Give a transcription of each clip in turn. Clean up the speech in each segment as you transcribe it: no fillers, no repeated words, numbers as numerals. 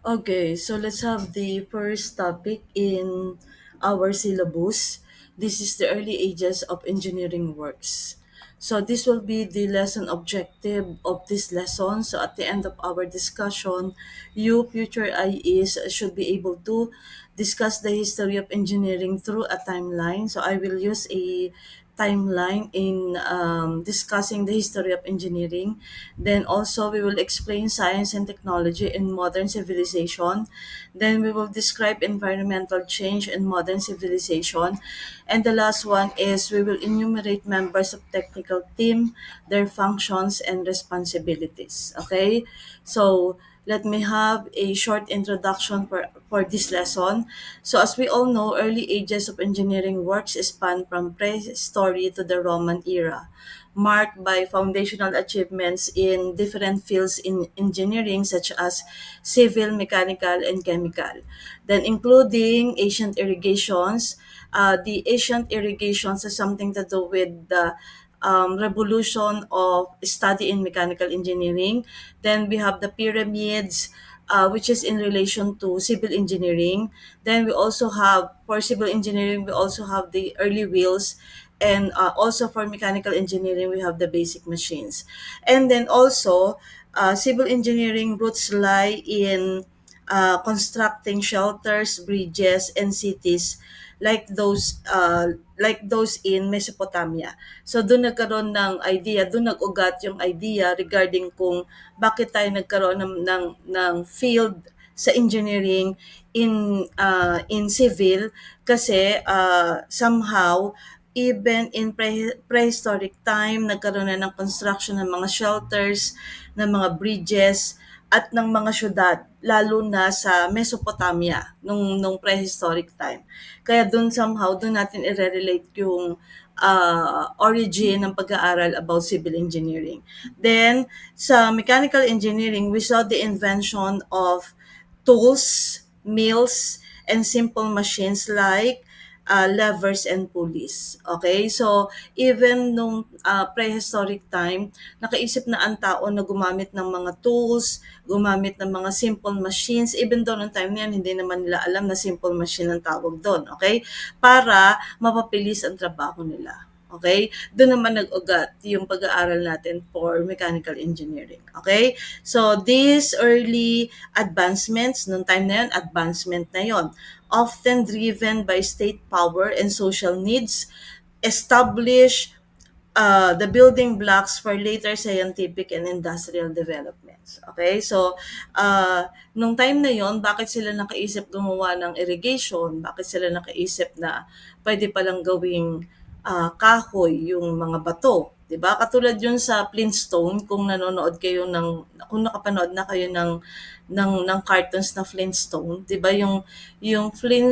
Okay, so let's have the first topic in our syllabus. This is the early ages of engineering works. So this will be the lesson objective of this lesson. So at the end of our discussion, you future IEs should be able to discuss the history of engineering through a timeline. So I will use a timeline in discussing the history of engineering. Then also we will explain science and technology in modern civilization. Then we will describe environmental change in modern civilization. And the last one is we will enumerate members of technical team, their functions and responsibilities. Okay? So let me have a short introduction for this lesson. So as we all know, early ages of engineering works span from prehistory to the Roman era, marked by foundational achievements in different fields in engineering such as civil, mechanical, and chemical. Then including ancient irrigations. The ancient irrigations has something to do with the revolution of study in mechanical engineering. Then we have the pyramids, which is in relation to civil engineering. Then we also have, for civil engineering, we also have the early wheels. And also for mechanical engineering, we have the basic machines. And then also, civil engineering roots lie in constructing shelters, bridges, and cities like those in Mesopotamia. So doon nagkaroon ng idea, doon nag-ugat yung idea regarding kung bakit tayo nagkaroon ng field sa engineering in civil kasi somehow even in prehistoric time nagkaroon na ng construction ng mga shelters, ng mga bridges at ng mga syudad lalo na sa Mesopotamia nung prehistoric time. Kaya dun somehow dun natin i-relate yung origin ng pag-aaral about civil engineering. Then sa mechanical engineering, we saw the invention of tools, mills, and simple machines like levers and pulleys. Okay? So, even nung prehistoric time, nakaisip na ang tao na gumamit ng mga tools, gumamit ng mga simple machines. Even though nung time na yan, hindi naman nila alam na simple machine ang tawag doon. Okay? Para mapabilis ang trabaho nila. Okay? Doon naman nag-ugat yung pag-aaral natin for mechanical engineering. Okay? So, these early advancements, nung time na yun, advancement na yon, often driven by state power and social needs, establish the building blocks for later scientific and industrial developments. Okay? So, nung time na yon, bakit sila nakaisip gumawa ng irrigation? Bakit sila nakaisip na pwede palang gawing kahoy yung mga bato? 'Di ba? Katulad yun sa Flintstone, kung nanonood kayo kung nakapanood na kayo ng cartoons na Flintstone, 'di ba? Yung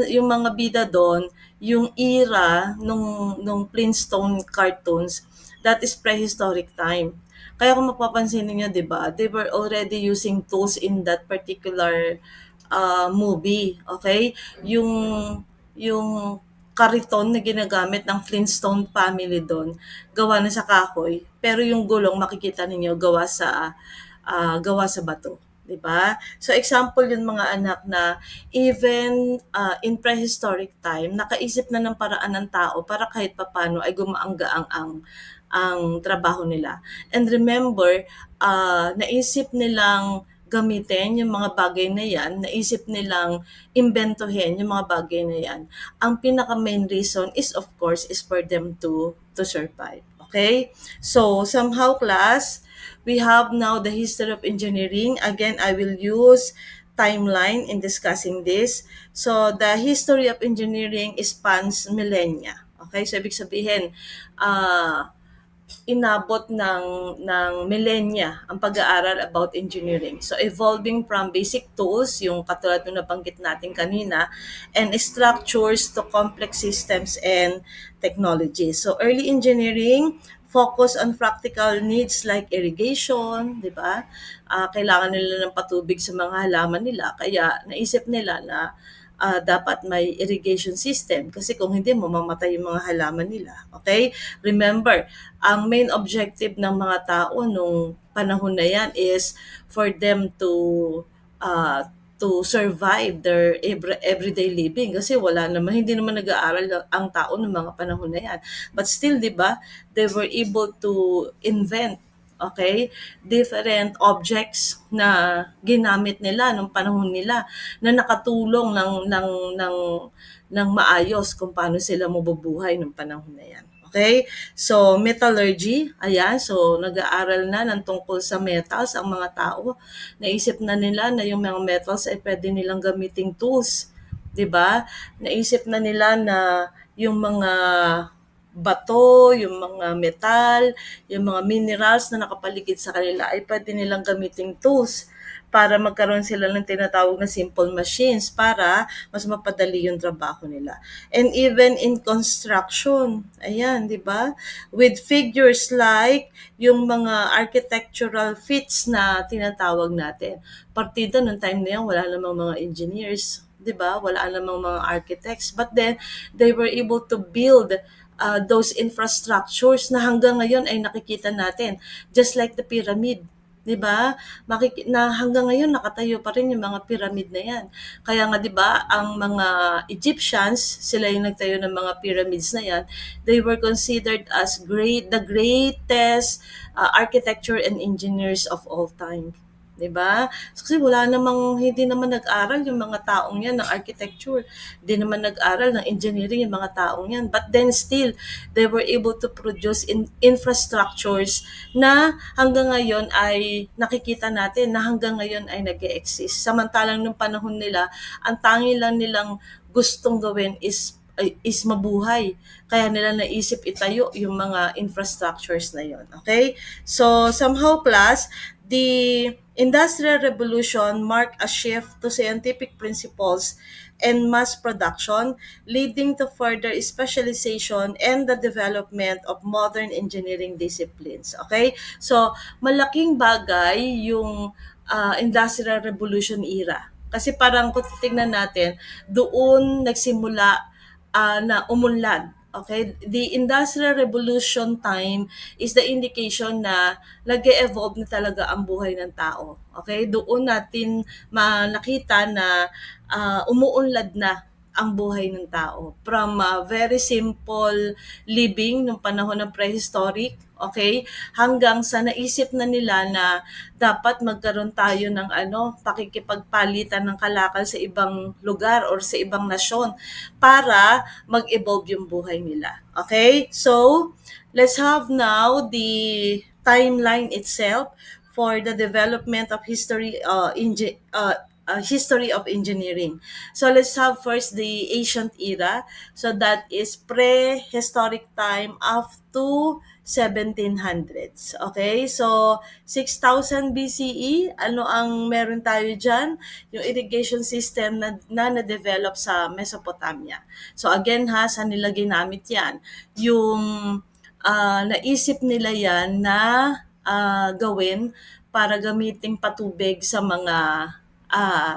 mga bida doon, yung era nung Flintstone cartoons, that is prehistoric time. Kaya kung mapapansin niyo, 'di ba, they were already using tools in that particular movie, okay? Yung kariton na ginagamit ng Flintstone family doon, gawa na sa kahoy, pero yung gulong makikita ninyo gawa sa bato, 'di ba? So example yung mga anak na even in prehistoric time, nakaisip na ng paraan ng tao para kahit papano ay gumaang-gaang ang trabaho nila. And remember, naisip nilang gamitin yung mga bagay na yan, naisip nilang imbentohin yung mga bagay na yan. Ang pinaka main reason is of course is for them to survive. Okay? So somehow class, we have now the history of engineering. Again, I will use timeline in discussing this. So the history of engineering spans millennia. Okay? So ibig sabihin, inabot ng millennia ang pag-aaral about engineering. So evolving from basic tools, yung katulad ng nabanggit natin kanina, and structures to complex systems and technology. So early engineering focus on practical needs like irrigation, di ba? Kailangan nila ng patubig sa mga halaman nila, kaya naisip nila na dapat may irrigation system kasi kung hindi mamamatay yung mga halaman nila. Okay? Remember, ang main objective ng mga tao nung panahon na yan is for them to uh, to survive their everyday living kasi hindi naman nag-aaral ang tao ng mga panahon na yan. But still, di ba, they were able to invent, okay, different objects na ginamit nila nung panahon nila na nakatulong ng maayos kung paano sila mabubuhay nung panahon na yan. Okay? So, metallurgy, ayan. So, nag-aaral na ng tungkol sa metals ang mga tao. Naisip na nila na yung mga metals ay pwede nilang gamiting tools. 'Di ba? Naisip na nila na yung mga bato, yung mga metal, yung mga minerals na nakapaligid sa kanila ay pwede nilang gamiting tools para magkaroon sila ng tinatawag na simple machines para mas mapadali yung trabaho nila. And even in construction, ayan, di ba? With figures like yung mga architectural feats na tinatawag natin. Partida noong time na yan, wala namang mga engineers, di ba? Wala namang mga architects. But then, they were able to build those infrastructures na hanggang ngayon ay nakikita natin. Just like the pyramid. 'Di ba? Na hanggang ngayon nakatayo pa rin yung mga pyramid na 'yan. Kaya nga 'di ba, ang mga Egyptians, sila yung nagtayo ng mga pyramids na 'yan. They were considered as the greatest architecture and engineers of all time. 'Di ba? Kasi hindi naman nag-aral yung mga taong 'yan ng architecture. Hindi naman nag-aral ng engineering yung mga taong 'yan. But then still, they were able to produce infrastructures na hanggang ngayon ay nakikita natin na hanggang ngayon ay nag-e-exist. Samantalang nung panahon nila, ang tangi lang nilang gustong gawin is mabuhay. Kaya nila naisip itayo yung mga infrastructures na yon. Okay? So, somehow plus, the Industrial Revolution marked a shift to scientific principles and mass production, leading to further specialization and the development of modern engineering disciplines. Okay? So, malaking bagay yung Industrial Revolution era. Kasi parang kung titignan natin, doon nagsimula na umunlad. Okay? The Industrial Revolution time is the indication na nag-evolve na talaga ang buhay ng tao. Okay? Doon natin nakita na umuunlad na ang buhay ng tao. From very simple living nung panahon ng prehistoric, okay, hanggang sa naisip na nila na dapat magkaroon tayo ng pakikipagpalitan ng kalakal sa ibang lugar or sa ibang nasyon para mag-evolve yung buhay nila. Okay? So, let's have now the timeline itself for the development of history of engineering. So let's have first the ancient era. So that is prehistoric time up to 1700s. Okay? So 6000 BCE, ano ang meron tayo dyan? Yung irrigation system na na-develop sa Mesopotamia. So again saan nila ginamit yan? Yung naisip nila yan na gawin para gamiting patubig sa mga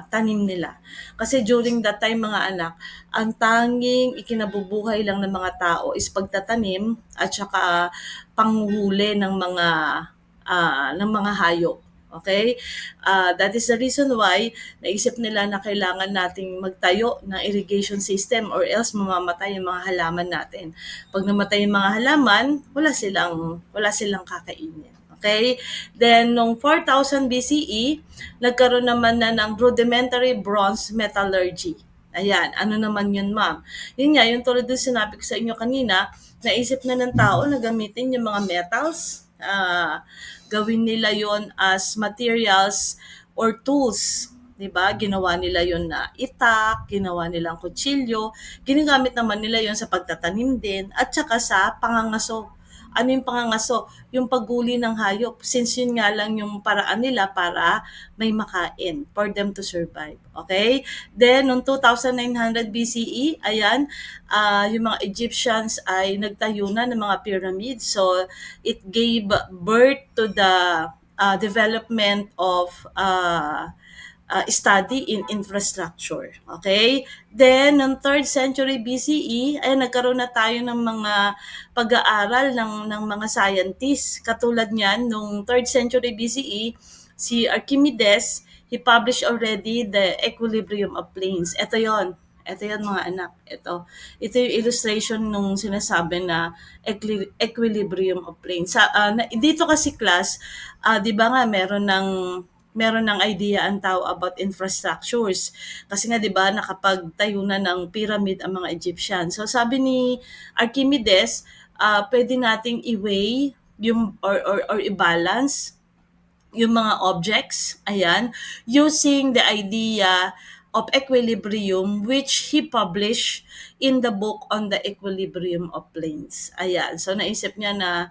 tanim nila. Kasi during that time mga anak, ang tanging ikinabubuhay lang ng mga tao is pagtatanim at saka panghuhuli ng mga hayop. Okay? That is the reason why naisip nila na kailangan nating magtayo ng irrigation system or else mamamatay yung mga halaman natin. Pag namatay yung mga halaman, wala silang kakainin. Okay? Then, noong 4000 BCE, nagkaroon naman na ng rudimentary bronze metallurgy. Ayan, ano naman yun, ma'am? Yun nga, yung tulad din sinabi ko sa inyo kanina, naisip na ng tao na gamitin yung mga metals, gawin nila yon as materials or tools. Diba? Ginawa nila yon na itak, ginawa nilang kutsilyo, ginagamit naman nila yon sa pagtatanim din, at saka sa pangangaso. Ano yung pangangaso? Yung pagguli ng hayop. Since yun nga lang yung paraan nila para may makain for them to survive. Okay? Then, noong 2900 BCE, ayan, yung mga Egyptians ay nagtayo na ng mga pyramids. So, it gave birth to the development of study in infrastructure. Okay? Then, noong 3rd century BCE, ay nagkaroon na tayo ng mga pag-aaral ng mga scientists. Katulad niyan, noong 3rd century BCE, si Archimedes, he published already the Equilibrium of Planes. Ito yon mga anak. Ito yung illustration nung sinasabi na equilibrium of planes. Dito kasi class, 'di ba nga meron ng idea ang tao about infrastructures. Kasi nga 'di ba nakapagtayo na ng pyramid ang mga Egyptian. So sabi ni Archimedes, pwede nating i-weigh yung or i-balance yung mga objects, ayan, using the idea of equilibrium which he published in the book on the equilibrium of planes. Ayan, so naisip niya na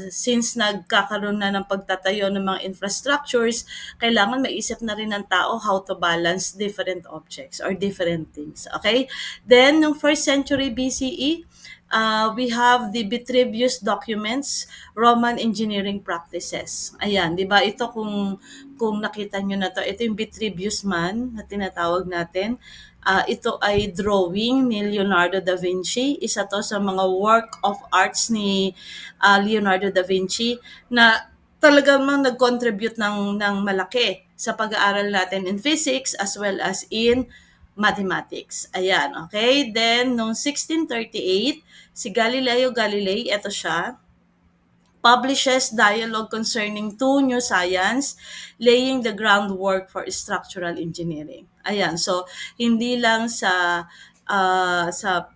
since nagkakaroon na ng pagtatayo ng mga infrastructures, kailangan maisip na rin ng tao how to balance different objects or different things. Okay? Then, noong 1st century BCE, we have the Vitruvius documents, Roman engineering practices. Ayan, 'di ba? Ito kung nakita niyo na 'to, ito yung Vitruvius man na tinatawag natin. Ito ay drawing ni Leonardo da Vinci. Isa to sa mga work of arts ni Leonardo da Vinci na talagang nag-contribute ng malaki sa pag-aaral natin in physics as well as in mathematics. Ayan, okay? Then, noong 1638, si Galileo Galilei, ito siya, publishes dialogue concerning two new science, laying the groundwork for structural engineering. Ayan, so hindi lang sa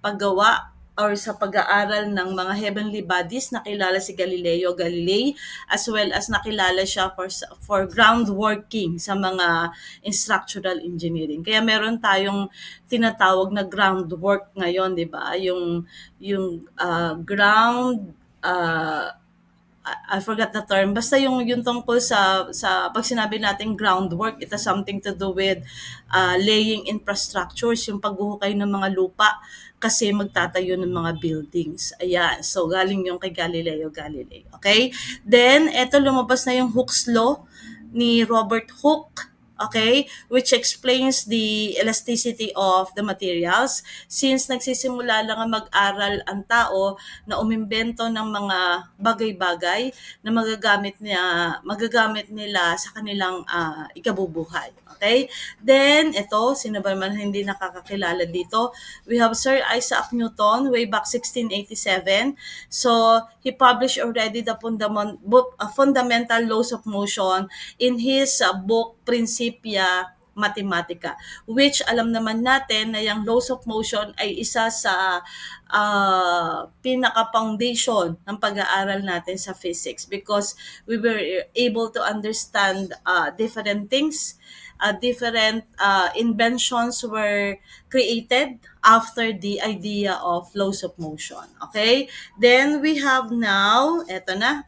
paggawa or sa pag-aaral ng mga heavenly bodies nakilala si Galileo Galilei, as well as nakilala siya for groundworking sa mga structural engineering. Kaya meron tayong tinatawag na groundwork ngayon, 'di ba? Yung ground I forgot the term. Basta yung tungkol sa pag sinabi natin groundwork, it has something to do with laying infrastructures, yung paghuhukay ng mga lupa kasi magtatayo ng mga buildings. Ayan. So, galing yung kay Galileo Galilei. Okay? Then, eto lumabas na yung Hooke's Law ni Robert Hooke. Okay, which explains the elasticity of the materials. Since nagsisimula lang ang mag-aral ang tao na umimbento ng mga bagay-bagay na magagamit nila sa kanilang ikabubuhay. Okay? Then, ito, sino ba man hindi nakakakilala dito? We have Sir Isaac Newton way back 1687. So, he published already the fundamental laws of motion in his book Principia Mathematica, which alam naman natin na yung laws of motion ay isa sa pinaka-foundation ng pag-aaral natin sa physics because we were able to understand different things, different inventions were created after the idea of laws of motion. Okay? Then we have now, eto na,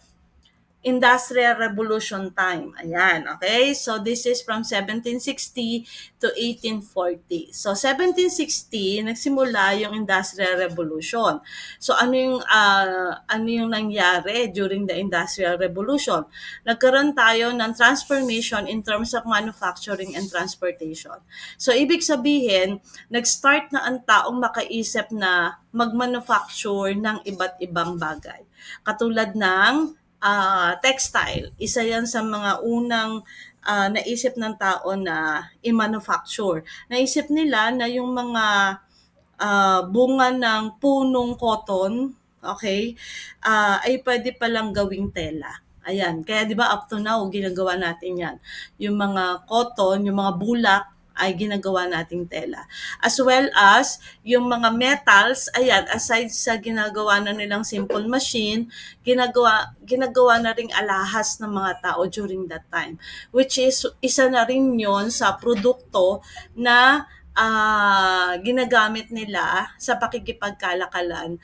Industrial Revolution time. Ayan, okay? So, this is from 1760 to 1840. So, 1760, nagsimula yung Industrial Revolution. So, ano yung nangyari during the Industrial Revolution? Nagkaroon tayo ng transformation in terms of manufacturing and transportation. So, ibig sabihin, nag-start na ang taong makaisip na mag-manufacture ng iba't ibang bagay. Katulad ng textile. Isa yan sa mga unang naisip ng tao na i-manufacture. Naisip nila na yung mga bunga ng punong cotton, okay, ay pwede palang gawing tela. Ayan, kaya 'di ba up to now ginagawa natin 'yan. Yung mga cotton, yung mga bulak ay ginagawa nating tela. As well as yung mga metals, ayan, aside sa ginagawa na nilang simple machine, ginagawa na ring alahas ng mga tao during that time. Which is isa na rin 'yon sa produkto na ginagamit nila sa pakikipagkalakalan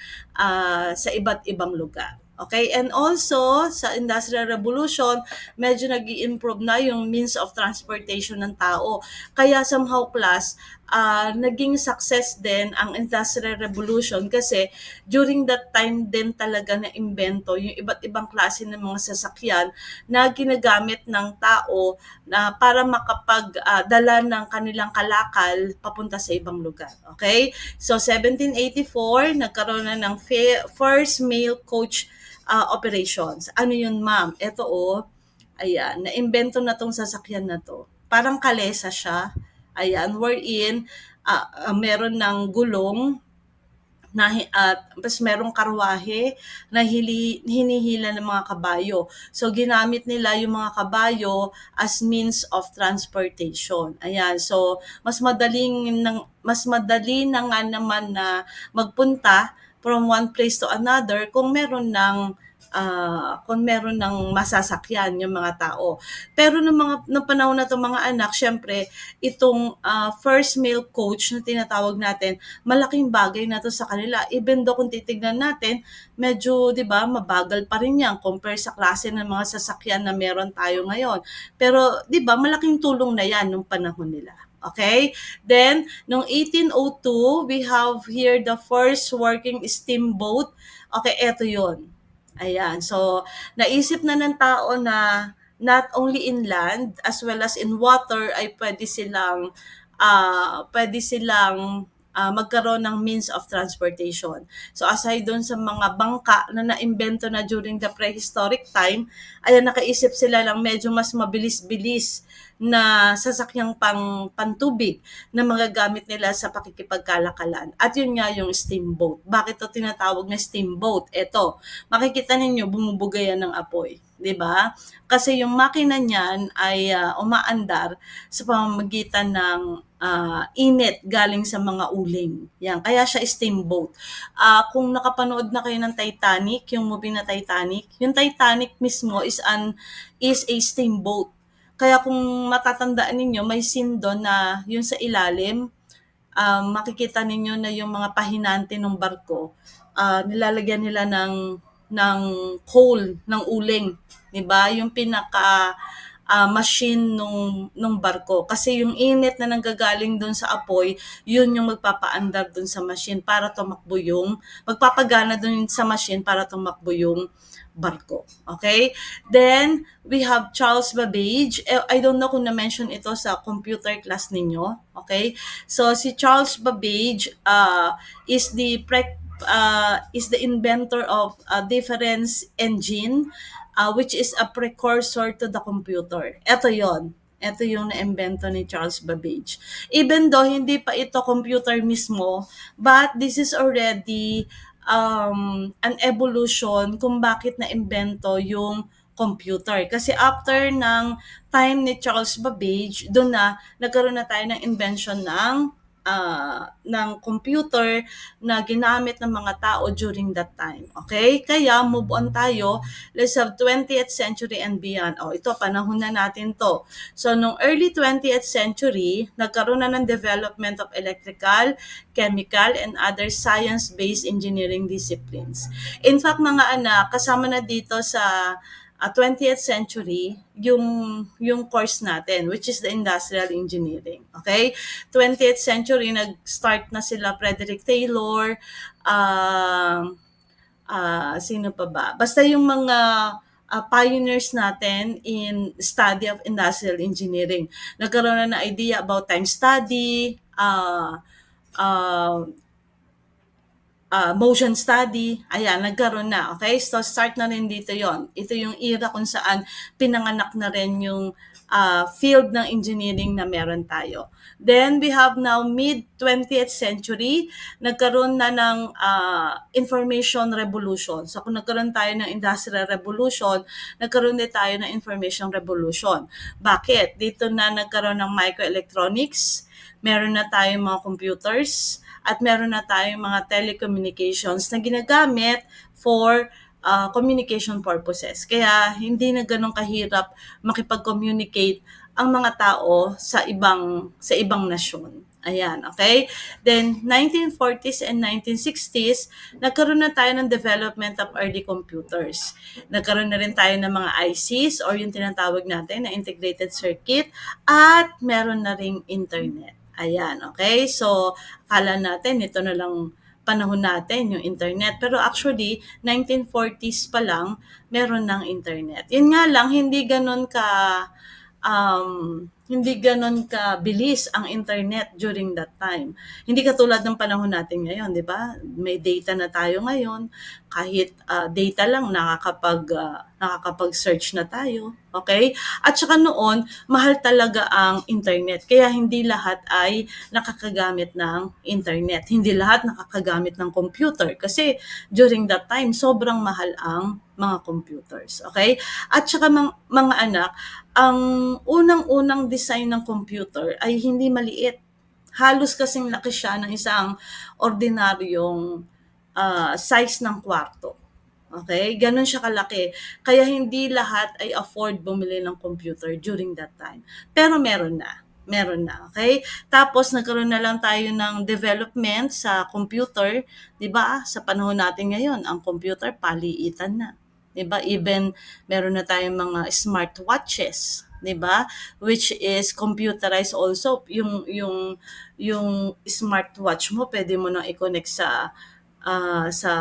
sa iba't ibang lugar. Okay? And also, sa Industrial Revolution, medyo nag-i-improve na yung means of transportation ng tao. Kaya somehow class, naging success din ang Industrial Revolution kasi during that time din talaga na-imbento yung iba't ibang klase ng mga sasakyan na ginagamit ng tao na para makapagdala ng kanilang kalakal papunta sa ibang lugar. Okay? So, 1784, nagkaroon na ng first mail coach operations. Ano yun, ma'am? Ito ayan, na-imbento na tong sasakyan na to parang kalesa siya. Ayan, wherein meron ng gulong na at tapos merong karwahe na hinihila ng mga kabayo. So ginamit nila yung mga kabayo as means of transportation. Ayan. So mas madali na nga naman na magpunta from one place to another kung meron ng masasakyan yung mga tao. Pero nung panahon na 'tong mga anak, syempre itong first male coach na tinatawag natin, malaking bagay na 'to sa kanila. Even though kung titignan natin, medyo 'di ba, mabagal pa rin 'yan compare sa klase ng mga sasakyan na meron tayo ngayon. Pero 'di ba, malaking tulong na 'yan nung panahon nila. Okay? Then, noong 1802, we have here the first working steamboat. Okay, eto 'yon. Ayan. So, naisip na ng tao na not only in land as well as in water ay pwede silang magkaroon ng means of transportation. So, aside doon sa mga bangka na naimbento na during the prehistoric time, ayan, nakaisip sila ng medyo mas mabilis-bilis na sasakyang pantubig na magagamit nila sa pakikipagkalakalan. At yun nga yung steamboat. Bakit ito tinatawag na steamboat? Ito, makikita ninyo bumubuga yan ng apoy, 'di ba? Kasi yung makina niyan ay umaandar sa pamamagitan ng init galing sa mga uling. Yan, kaya siya steamboat. Kung nakapanood na kayo ng Titanic, yung movie na Titanic, yung Titanic mismo is a steamboat. Kaya kung matatandaan ninyo, may scene doon na yung sa ilalim, makikita ninyo na yung mga pahinante ng barko, nilalagyan nila ng coal, ng uling, 'di ba? Yung pinaka machine nung barko. Kasi yung init na nanggagaling doon sa apoy, yun yung magpapaandar doon sa machine para magpapagana doon sa machine para tumakbo yung barko. Okay? Then, we have Charles Babbage. I don't know kung na-mention ito sa computer class ninyo. Okay? So, si Charles Babbage is the inventor of a difference engine, which is a precursor to the computer. Ito yon. Ito yung na-invento ni Charles Babbage. Even though hindi pa ito computer mismo, but this is already an evolution kung bakit na-invento yung computer. Kasi after ng time ni Charles Babbage, doon na nagkaroon na tayo ng invention ng computer na ginamit ng mga tao during that time. Okay? Kaya move on tayo. Let's have 20th century and beyond. Ito, panahon na natin to. So, nung early 20th century, nagkaroon na ng development of electrical, chemical, and other science-based engineering disciplines. In fact, mga anak, kasama na dito sa 20th century yung course natin, which is the industrial engineering. Okay? 20th century, nag-start na sila Frederick Taylor, sino pa ba? Basta yung mga pioneers natin in study of industrial engineering. Nagkaroon na ng idea about time study, motion study, ayan, nagkaroon na, okay? So, start na rin dito yon. Ito yung era kung saan pinanganak na rin yung field ng engineering na meron tayo. Then, we have now mid-20th century, nagkaroon na ng information revolution. So, kung nagkaroon tayo ng industrial revolution, nagkaroon din tayo ng information revolution. Bakit? Dito na nagkaroon ng microelectronics, meron na tayong mga computers, at meron na tayong mga telecommunications na ginagamit for communication purposes. Kaya hindi na ganun kahirap makipag-communicate ang mga tao sa ibang nasyon. Ayan, okay? Then, 1940s and 1960s, nagkaroon na tayo ng development of early computers. Nagkaroon na rin tayo ng mga ICs or yung tinatawag natin na integrated circuit at meron na ring internet. Ayan, okay? So, akala natin ito na lang panahon natin yung internet. Pero actually, 1940s pa lang, meron ng internet. Yun nga lang, hindi ganon ka bilis ang internet during that time. Hindi katulad ng panahon natin ngayon, di ba? May data na tayo ngayon. Kahit data lang, nakakapag-search na tayo, okay? At saka noon, mahal talaga ang internet. Kaya hindi lahat ay nakakagamit ng internet. Hindi lahat nakakagamit ng computer. Kasi during that time, sobrang mahal ang mga computers. Okay? At saka mga anak, ang unang-unang design ng computer ay hindi maliit. Halos kasing laki siya ng isang ordinaryong size ng kwarto. Okay? Ganon siya kalaki. Kaya hindi lahat ay afford bumili ng computer during that time. Pero meron na. Meron na, okay? Tapos nagkaroon na lang tayo ng development sa computer, 'di ba? Sa panahon natin ngayon, ang computer paliitan na. 'Di ba? Even meron na tayong mga smartwatches, 'di ba? Which is computerized also. Yung smartwatch mo, pwede mo nang i-connect sa ah, sa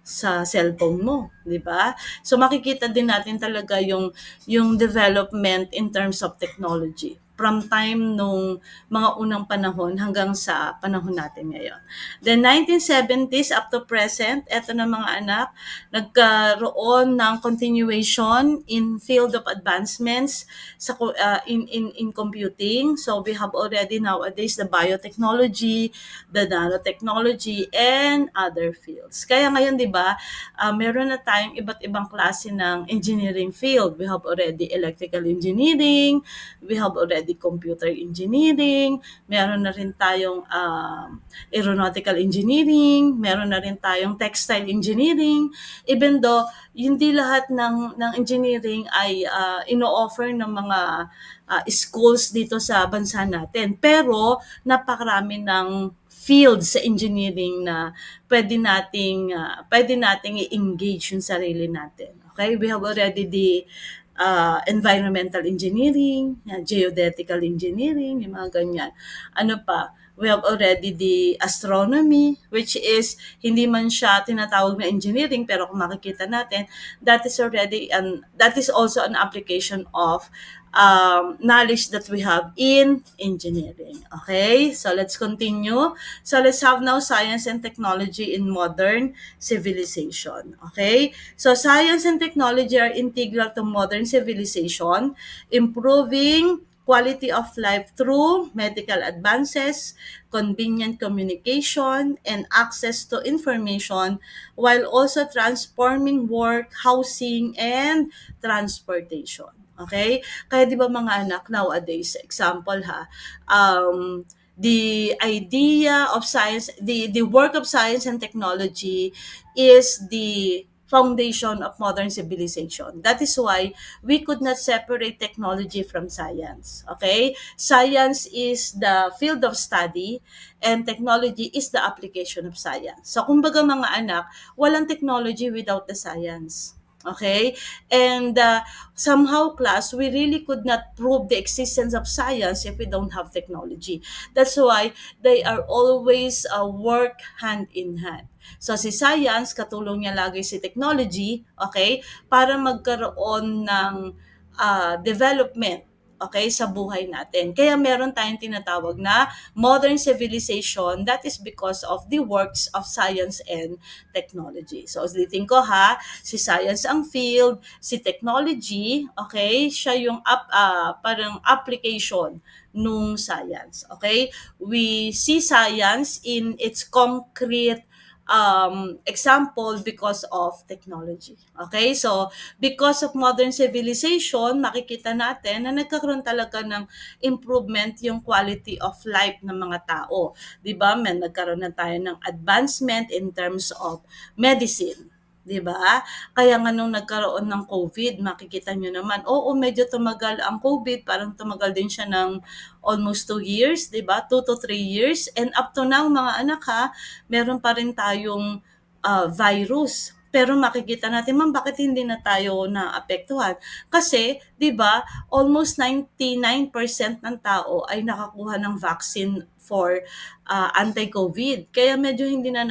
sa cellphone mo, 'di ba? So makikita din natin talaga yung development in terms of technology from time nung mga unang panahon hanggang sa panahon natin ngayon. The 1970s up to present, eto na mga anak, nagkaroon ng continuation in field of advancements in computing. So we have already nowadays the biotechnology, the nanotechnology, and other fields. Kaya ngayon, di ba, meron na tayong iba't ibang klase ng engineering field. We have already electrical engineering, we have already computer engineering, meron na rin tayong aeronautical engineering, meron na rin tayong textile engineering, even though hindi lahat ng engineering ay ino-offer ng mga schools dito sa bansa natin. Pero napakarami ng field sa engineering na pwede nating i-engage yung sarili natin. Okay? We have already the environmental engineering, geodetical engineering, yung mga ganyan. Ano pa? We have already the astronomy, which is hindi man siya tinatawag na engineering, pero kung makikita natin, that is also an application of knowledge that we have in engineering. Okay, so let's continue. So let's have now science and technology in modern civilization. Okay, so science and technology are integral to modern civilization, improving quality of life through medical advances, convenient communication, and access to information, while also transforming work, housing, and transportation. Okay? Kaya 'di ba mga anak nowadays, example the idea of science, the work of science and technology is the foundation of modern civilization. That is why we could not separate technology from science. Okay? Science is the field of study and technology is the application of science. So kumbaga mga anak, walang technology without the science. Okay? And somehow, class, we really could not prove the existence of science if we don't have technology. That's why they are always work hand in hand. So si science, katulong niya lagi si technology, okay, para magkaroon ng development, okay, sa buhay natin. Kaya meron tayong tinatawag na modern civilization. That is because of the works of science and technology. So ulitin ko si science ang field, si technology, okay, siya yung parang application nung science. Okay? We see science in its concrete example because of technology. Okay? So, because of modern civilization, makikita natin na nagkakaroon talaga ng improvement yung quality of life ng mga tao. 'Di ba? Nagkaroon na tayo ng advancement in terms of medicine. 'Di ba? Kaya nga nung nagkaroon ng COVID, makikita nyo naman, oo, medyo tumagal ang COVID, parang tumagal din siya ng almost 2 years, 'di ba? 2 to 3 years. And up to now, mga anak meron pa rin tayong virus. Pero makikita natin, ma'am, bakit hindi na tayo naapektuhan? Kasi, 'di ba, almost 99% ng tao ay nakakuha ng vaccine for anti-COVID. Kaya medyo hindi na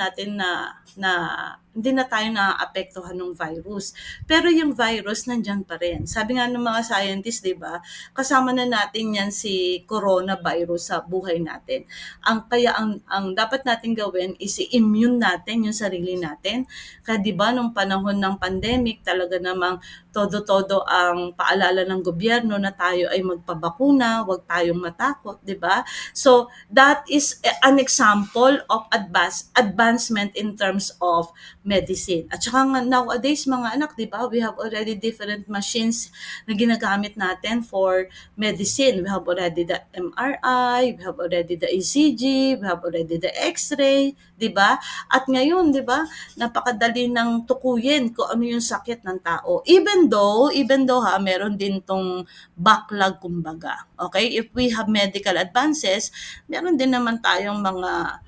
tayo naapektuhan ng virus. Pero yung virus nandiyan pa rin. Sabi nga ng mga scientists, 'di ba, kasama na natin 'yan si coronavirus sa buhay natin. Ang dapat natin gawin is i-immune natin yung sarili natin. Kaya 'di ba nung panahon ng pandemic, talaga namang todo-todo ang paalala ng gobyerno na tayo ay magpabakuna, huwag tayong matakot, 'di ba? So that is an example of advancement in terms of medicine. At saka nga nowadays mga anak, 'di ba, we have already different machines na ginagamit natin for medicine. We have already the MRI, we have already the ECG, we have already the X-ray, 'di ba? At ngayon, 'di ba, napakadali ng tukuyin kung ano yung sakit ng tao. Even though ha, meron din tong backlog kumbaga. Okay? If we have medical advances, meron din naman tayong mga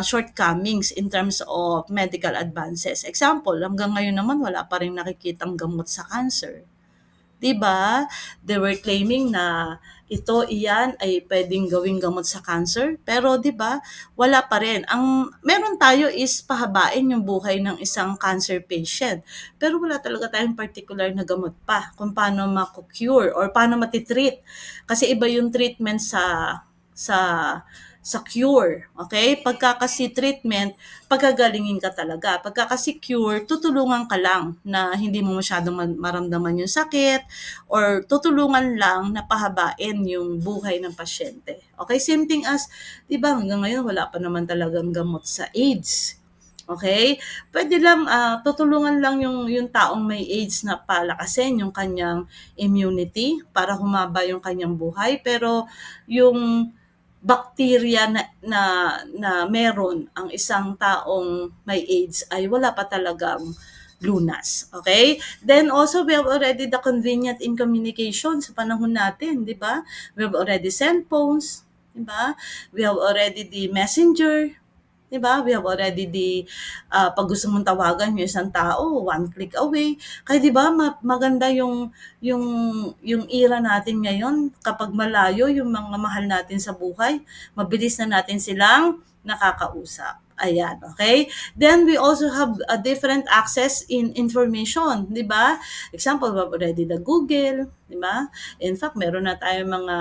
shortcomings in terms of medical advances. Example, hanggang ngayon naman wala pa rin nakikitang gamot sa cancer. 'Di ba? They were claiming na iyan ay puwedeng gawing gamot sa cancer, pero 'di ba, wala pa rin. Ang meron tayo is pahabain yung buhay ng isang cancer patient, pero wala talaga tayong particular na gamot pa kung paano mako-cure or paano mati-treat. Kasi iba yung treatment sa sa cure, okay? Pagka kasi treatment, pagagalingin ka talaga. Pagka kasi cure, tutulungan ka lang na hindi mo masyadong maramdaman yung sakit or tutulungan lang na pahabain yung buhay ng pasyente. Okay? Same thing as, di ba, hanggang ngayon wala pa naman talagang gamot sa AIDS. Okay? Pwede lang, tutulungan lang yung taong may AIDS na palakasin yung kanyang immunity para humaba yung kanyang buhay. Pero yung bacteria na meron ang isang taong may AIDS ay wala pa talagang lunas. Okay? Then also, we have already the convenient in communication sa panahon natin, di ba? We have already cellphones, di ba? We have already the messenger, 'di ba? We have already pag gusto mong tawagan yung isang tao, one click away. Kaya 'di ba maganda yung yung era natin ngayon kapag malayo yung mga mahal natin sa buhay, mabilis na natin silang nakakausap. Ayan, okay? Then we also have a different access in information, 'di ba? Example, we have already the Google, 'di ba? In fact, meron na tayong mga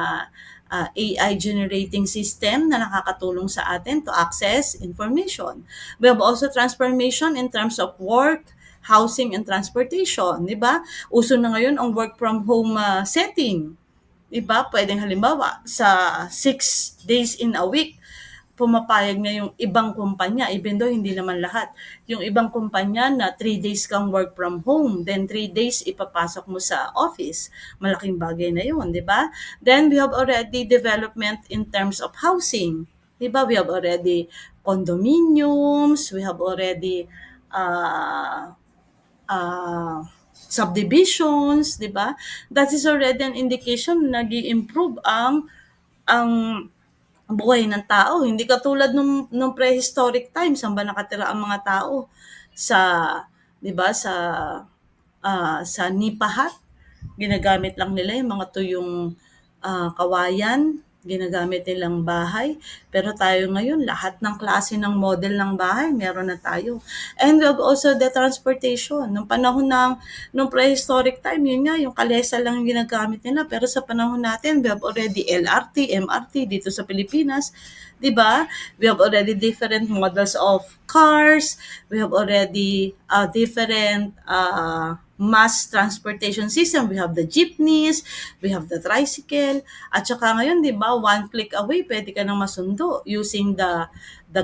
AI generating system na nakakatulong sa atin to access information. We have also transformation in terms of work, housing, and transportation, di ba? Uso na ngayon ang work from home setting. Di ba? Pwedeng halimbawa, sa 6 days in a week, pumapayag na yung ibang kumpanya, even though hindi naman lahat. Yung ibang kumpanya na 3 days kang work from home, then 3 days ipapasok mo sa office. Malaking bagay na yun, di ba? Then we have already development in terms of housing. Di ba? We have already condominiums, we have already uh, subdivisions, di ba? That is already an indication na nag-i-improve ang buhay ng tao. Hindi katulad nung prehistoric times, saan ba nakatira ang mga tao? Sa, 'di ba, sa nipa hut, ginagamit lang nila yung mga tuyong kawayan, ginagamit nilang bahay. Pero tayo ngayon, lahat ng klase ng model ng bahay, meron na tayo. And we have also the transportation. Nung panahon nung prehistoric time, yun nga, yung kalesa lang yung ginagamit nila. Pero sa panahon natin, we have already LRT, MRT dito sa Pilipinas. 'Di ba? We have already different models of cars. We have already different mass transportation system. We have the jeepneys, we have the tricycle, at saka ngayon, 'di ba, one click away pwede ka nang masundo using the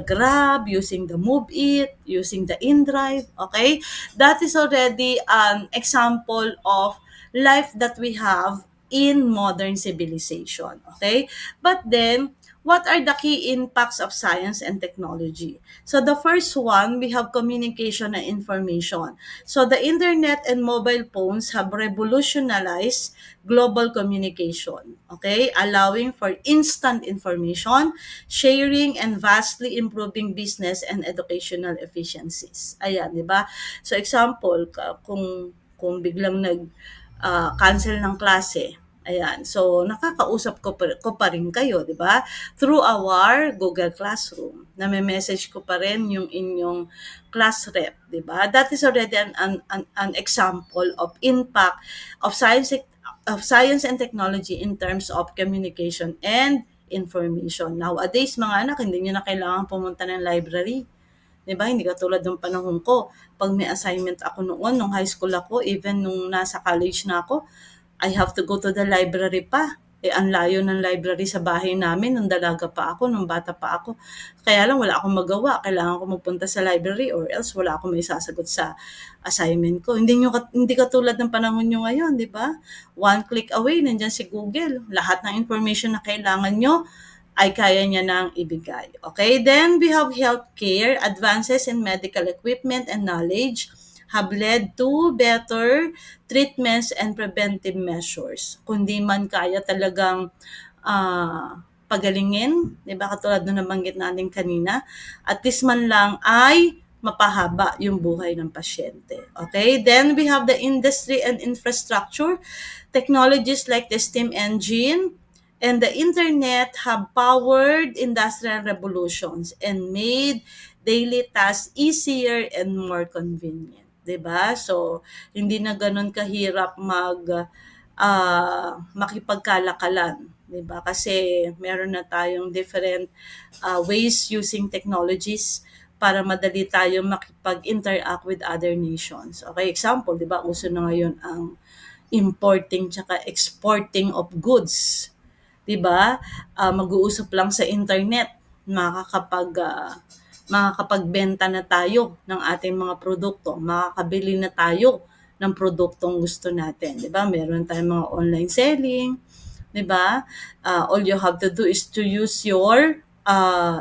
Grab, using the Move It, using the InDrive, okay? That is already an example of life that we have in modern civilization, okay? But then, what are the key impacts of science and technology? So the first one, we have communication and information. So the internet and mobile phones have revolutionized global communication, okay? Allowing for instant information, sharing, and vastly improving business and educational efficiencies. Ayan, di ba? So example, kung biglang cancel ng klase, ayan. So, nakakausap ko pa rin kayo, di ba? Through our Google Classroom. Name-message ko pa rin yung inyong class rep, di ba? That is already an example of impact of science and technology in terms of communication and information. Nowadays, mga anak, hindi nyo na kailangan pumunta ng library. 'Di ba? Hindi katulad nung panahon ko, 'pag may assignment ako noon nung high school ako, even nung nasa college na ako, I have to go to the library pa. Eh, ang layo ng library sa bahay namin nung dalaga pa ako, nung bata pa ako. Kaya lang wala akong magawa, kailangan ko magpunta sa library or else wala akong maisasagot sa assignment ko. Hindi katulad ng panahon niyo ngayon, 'di ba? One click away, nandiyan si Google. Lahat ng information na kailangan niyo ay kaya niya nang ibigay. Okay? Then we have healthcare, advances in medical equipment and knowledge have led to better treatments and preventive measures. Kundi man kaya talagang pagalingin, 'di ba? Katulad ng nabanggit natin kanina, at least man lang ay mapahaba yung buhay ng pasyente. Okay? Then we have the industry and infrastructure. Technologies like the steam engine and the internet have powered industrial revolutions and made daily tasks easier and more convenient. 'Di ba? So, hindi na gano'n kahirap makipagkalakalan, 'di ba? Kasi meron na tayong different ways using technologies para madali tayong makipag-interact with other nations. Okay, example, 'di ba? Uso na ngayon ang importing tsaka exporting of goods. 'Di ba? Mag-uusap lang sa internet, makakapagbenta na tayo ng ating mga produkto, makakabili na tayo ng produktong gusto natin, 'di ba? Meron tayong mga online selling, 'di ba? All you have to do is to use your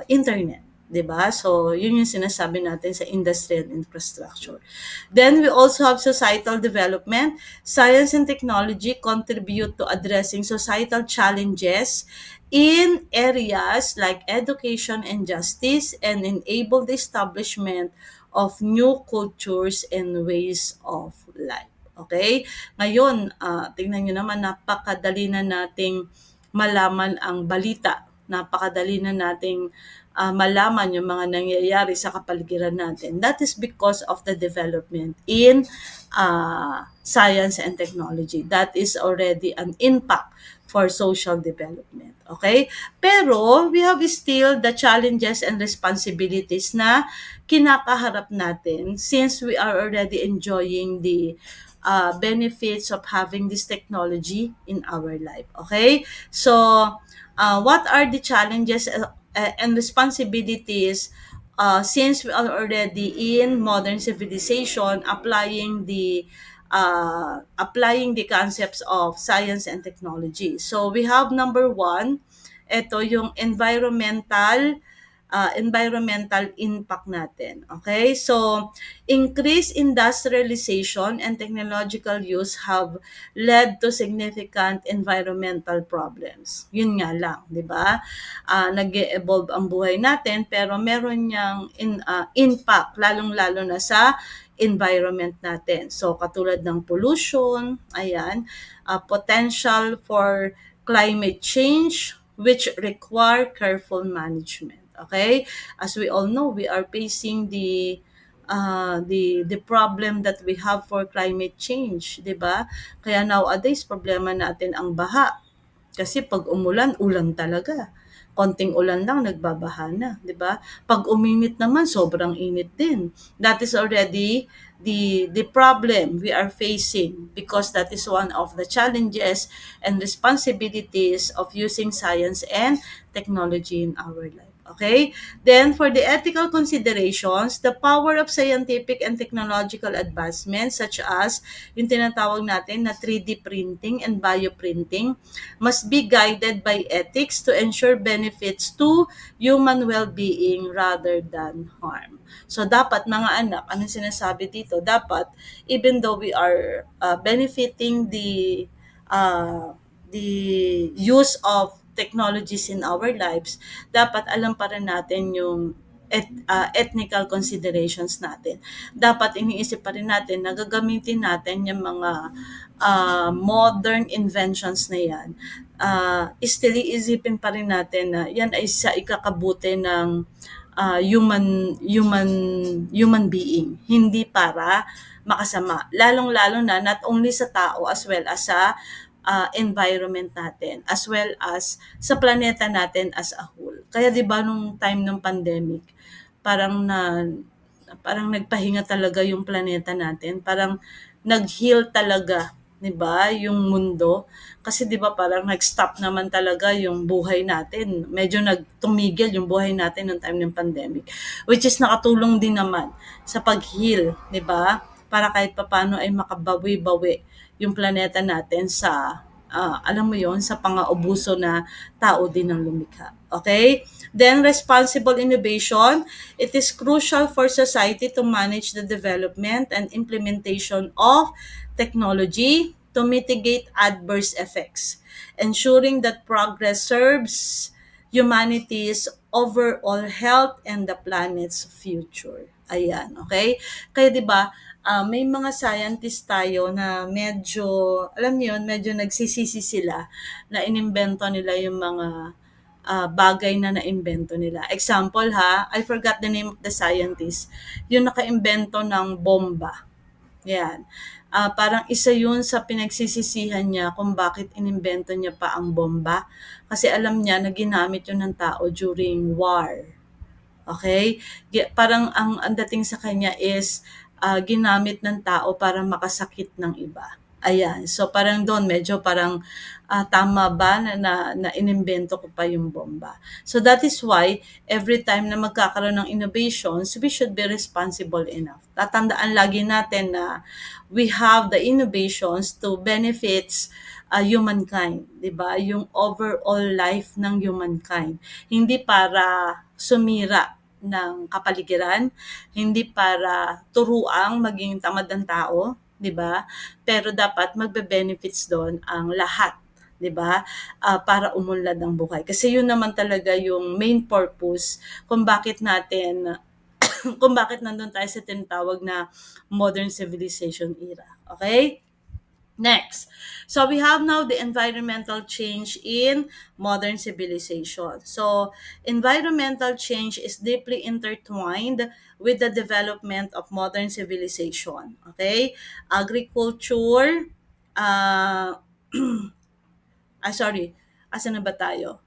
internet, 'di ba? So, yun yung sinasabi natin sa industrial infrastructure. Then we also have societal development. Science and technology contribute to addressing societal challenges in areas like education and justice and enable the establishment of new cultures and ways of life. Okay? Ngayon, tingnan nyo naman, napakadali na nating malaman ang balita. Napakadali na nating malaman yung mga nangyayari sa kapaligiran natin. That is because of the development in science and technology. That is already an impact for social development. Okay? Pero we have still the challenges and responsibilities na kinakaharap natin since we are already enjoying the benefits of having this technology in our life. Okay? So, what are the challenges and responsibilities since we are already in modern civilization applying the concepts of science and technology. So we have number one, ito yung environmental impact natin. Okay? So, increased industrialization and technological use have led to significant environmental problems. Yun nga lang, di ba? Nag-evolve ang buhay natin pero meron niyang impact lalong-lalo na sa environment natin. So, katulad ng pollution, ayan, potential for climate change, which require careful management. Okay? As we all know, we are facing the problem that we have for climate change, 'di ba? Kaya nowadays problema natin ang baha. Kasi pag umulan, ulan talaga. Konting ulan lang nagbabaha na, 'di ba? Pag uminit naman sobrang init din. That is already the problem we are facing because that is one of the challenges and responsibilities of using science and technology in our life. Okay? Then, for the ethical considerations, the power of scientific and technological advancements such as yung tinatawag natin na 3D printing and bioprinting must be guided by ethics to ensure benefits to human well-being rather than harm. So, dapat mga anak, anong sinasabi dito? Dapat, even though we are benefiting the use of technologies in our lives, dapat alam pa rin natin yung ethnical considerations natin. Dapat iniisip pa rin natin na gagamitin natin yung mga modern inventions na yan. Still iisipin pa rin natin na yan ay sa ikakabuti ng human being, hindi para makasama. Lalong-lalo na not only sa tao as well as sa environment natin, as well as sa planeta natin as a whole. Kaya 'di ba nung time ng pandemic, parang nagpahinga talaga yung planeta natin. Parang nag-heal talaga, 'di ba, yung mundo. Kasi 'di ba parang nag-stop naman talaga yung buhay natin. Medyo nagtumigil yung buhay natin nung time ng pandemic. Which is nakatulong din naman sa pag-heal, 'di ba? Para kahit papaano ay makabawi-bawi yung planeta natin sa alam mo yon, sa pang-uubuso na tao din ang lumikha. Okay? Then, responsible innovation. It is crucial for society to manage the development and implementation of technology to mitigate adverse effects, ensuring that progress serves humanity's overall health and the planet's future. Ayan, okay? Kaya 'di ba, may mga scientist tayo na medyo, alam niyo yun, medyo nagsisisi sila na inimbento nila yung mga bagay na naimbento nila. Example ha, I forgot the name of the scientist, yung nakaimbento ng bomba. Yan. Parang isa yun sa pinagsisisihan niya kung bakit inimbento niya pa ang bomba. Kasi alam niya na ginamit yun ng tao during war. Okay? Parang ang dating sa kanya is ginamit ng tao para makasakit ng iba. Ayan. So parang doon medyo parang tama ba na inimbento ko pa yung bomba. So that is why every time na magkakaroon ng innovations, we should be responsible enough. Tatandaan lagi natin na we have the innovations to benefits humankind, 'di ba? Yung overall life ng humankind. Hindi para sumira ng kapaligiran, hindi para turuang maging tamad ang tao, 'di ba? Pero dapat magbe-benefits doon ang lahat, 'di ba? Para umunlad ang buhay. Kasi yun naman talaga yung main purpose kung bakit natin kung bakit nandun tayo sa tinatawag na modern civilization era. Okay? Next, so we have now the environmental change in modern civilization. So, environmental change is deeply intertwined with the development of modern civilization. Okay? Agriculture, uh, sorry, asan na ba tayo?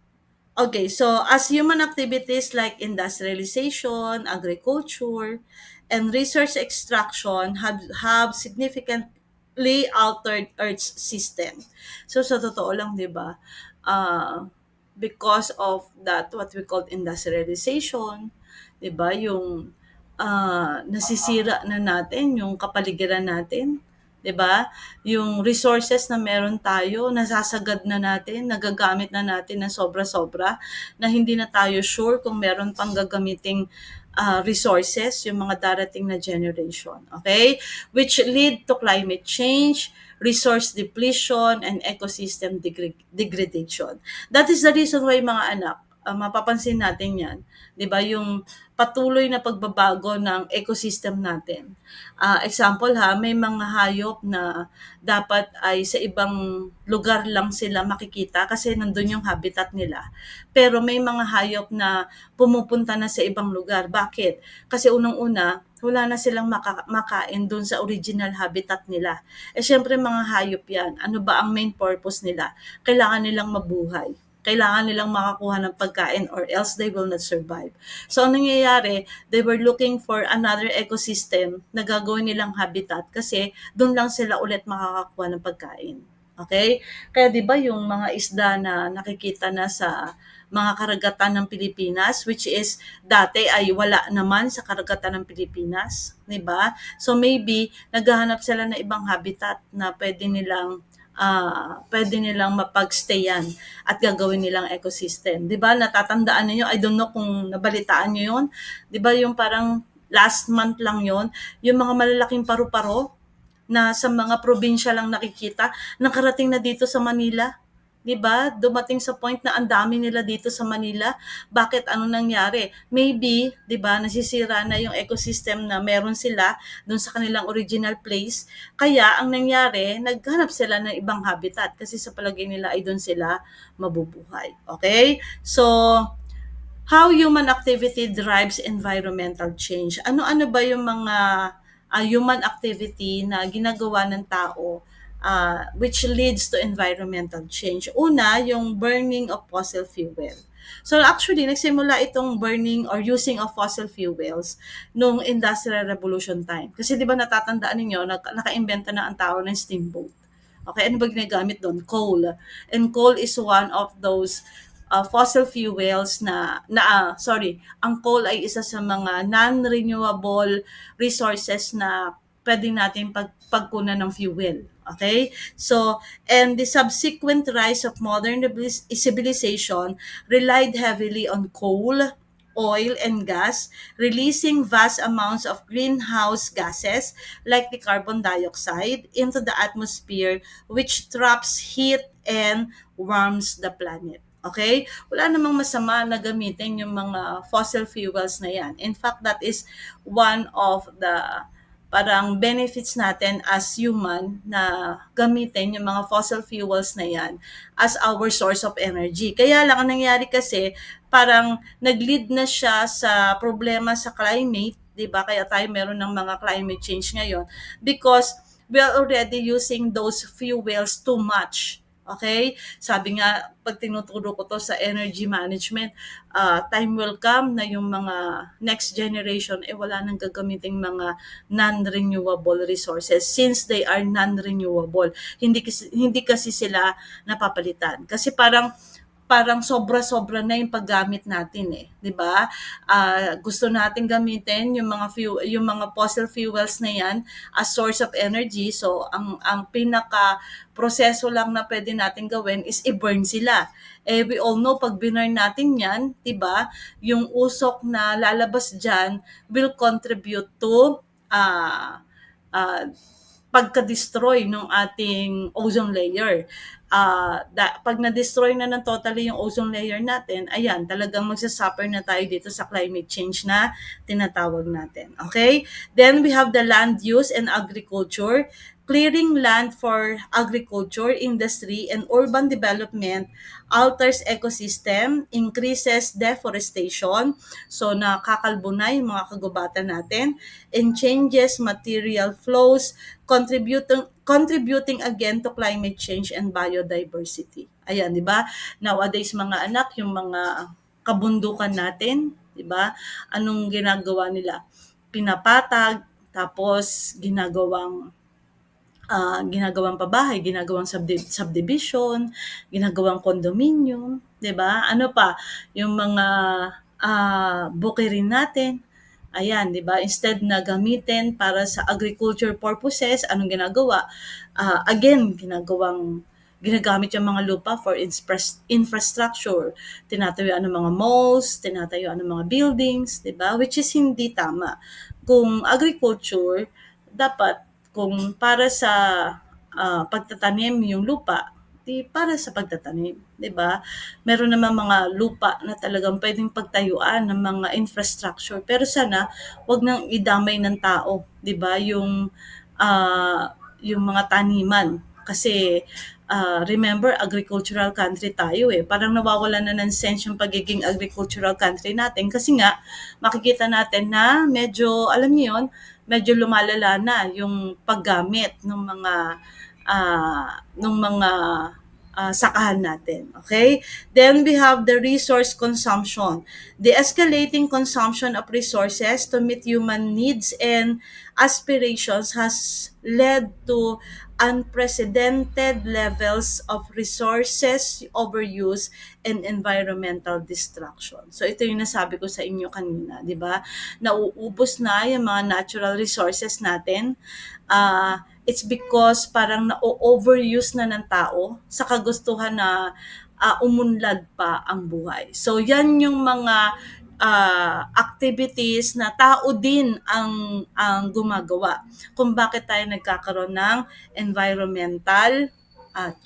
Okay, so as human activities like industrialization, agriculture, and resource extraction have significantly altered Earth's system. So sa totoo lang, 'di ba? Because of that what we call industrialization, 'di ba? Yung nasisira na natin yung kapaligiran natin, 'di ba? Yung resources na meron tayo, nasasagad na natin, nagagamit na natin ng sobra-sobra na hindi na tayo sure kung meron pang gagamiting resources yung mga darating na generation. Okay? Which lead to climate change, resource depletion, and ecosystem degradation. That is the reason why mga anak, mapapansin natin yan. 'Di ba yung patuloy na pagbabago ng ecosystem natin. Example ha, may mga hayop na dapat ay sa ibang lugar lang sila makikita kasi nandun yung habitat nila. Pero may mga hayop na pumupunta na sa ibang lugar. Bakit? Kasi unang-una, wala na silang makain dun sa original habitat nila. Siyempre mga hayop yan. Ano ba ang main purpose nila? Kailangan nilang mabuhay. Kailangan nilang makakuha ng pagkain or else they will not survive. So, ang nangyayari, they were looking for another ecosystem na gagawin nilang habitat kasi doon lang sila ulit makakakuha ng pagkain. Okay? Kaya 'di ba yung mga isda na nakikita na sa mga karagatan ng Pilipinas, which is dati ay wala naman sa karagatan ng Pilipinas, 'di ba? So maybe naghahanap sila ng ibang habitat na pwede nilang mapagstayan at gagawin nilang ecosystem. 'Di ba natatandaan niyo, I don't know kung nabalitaan niyo 'yon, 'di ba yung parang last month lang 'yon, yung mga malalaking paru-paro na sa mga probinsya lang nakikita, nakarating na dito sa Manila. 'Di ba? Dumating sa point na ang dami nila dito sa Manila. Bakit? Ano nangyari? Maybe, 'di ba, nasisira na yung ecosystem na meron sila doon sa kanilang original place. Kaya ang nangyari, naghanap sila ng ibang habitat kasi sa palagay nila ay doon sila mabubuhay. Okay? So, how human activity drives environmental change? Ano-ano ba yung mga human activity na ginagawa ng tao which leads to environmental change. Una, yung burning of fossil fuel. So actually, nagsimula itong burning or using of fossil fuels nung Industrial Revolution time. Kasi di ba natatandaan ninyo, naka-inventa na ang tao ng steamboat. Okay, ano ba ginagamit doon? Coal. And coal is one of those fossil fuels ang coal ay isa sa mga non-renewable resources na pwede natin pagkunan ng fuel. Okay? So, and the subsequent rise of modern civilization relied heavily on coal, oil, and gas, releasing vast amounts of greenhouse gases like the carbon dioxide into the atmosphere, which traps heat and warms the planet. Okay? Wala namang masama na gamitin yung mga fossil fuels na yan. In fact, that is one of the parang benefits natin as human na gamitin yung mga fossil fuels na yan as our source of energy. Kaya lang ang nangyari kasi, parang nag-lead na siya sa problema sa climate, 'di ba? Kaya tayo meron ng mga climate change ngayon because we are already using those fuels too much. Okay? Sabi nga, pag tinuturo ko to sa energy management, time will come na yung mga next generation, wala nang gagamiting mga non-renewable resources since they are non-renewable. Hindi kasi sila napapalitan. Kasi parang sobra-sobra na yung paggamit natin eh, 'di ba? Gusto nating gamitin yung mga fossil fuels na 'yan as source of energy. So ang pinaka proseso lang na pwede natin gawin is i-burn sila. We all know pag binurn natin 'yan, 'di ba? Yung usok na lalabas diyan will contribute to uh, pagka-destroy ng ating ozone layer. Pag na-destroy na ng totally yung ozone layer natin, ayan, talagang magsasuffer na tayo dito sa climate change na tinatawag natin. Okay? Then we have the land use and agriculture. Clearing land for agriculture, industry, and urban development alters ecosystem, increases deforestation, so nakakalbo na yung mga kagubatan natin, and changes material flows, contributing again to climate change and biodiversity. Ayan, di ba? Nowadays, mga anak, yung mga kabundukan natin, di ba? Anong ginagawa nila? Pinapatag, tapos ginagawang pabahay, ginagawang subdivision, ginagawang condominium, 'di ba? Ano pa, yung mga bukirin natin, ayan, 'di ba? Instead na gamitin para sa agriculture purposes, anong ginagawa? Again, ginagamit yung mga lupa for infrastructure. Tinatayuan ng mga malls, tinatayuan ng mga buildings, 'di ba? Which is hindi tama. Kung agriculture, dapat kung para sa pagtatanim yung lupa, di para sa pagtatanim, 'di ba? Meron naman mga lupa na talagang pwedeng pagtayuan ng mga infrastructure. Pero sana 'wag nang idamay ng tao, 'di ba? Yung mga taniman. Kasi remember, agricultural country tayo eh. Parang nawawalan na ng sense yung pagiging agricultural country natin kasi nga makikita natin na medyo, alam niyo yun, medyo lumalala na yung paggamit ng mga sakahan natin. Okay? Then we have the resource consumption. The escalating consumption of resources to meet human needs and aspirations has led to unprecedented levels of resources overuse and environmental destruction. So ito yung nasabi ko sa inyo kanina, 'di ba? Nauubos na yung mga natural resources natin. It's because parang na-overuse na ng tao sa kagustuhan na umunlad pa ang buhay. So yan yung mga activities na tao din ang gumagawa kung bakit tayo nagkakaroon ng environmental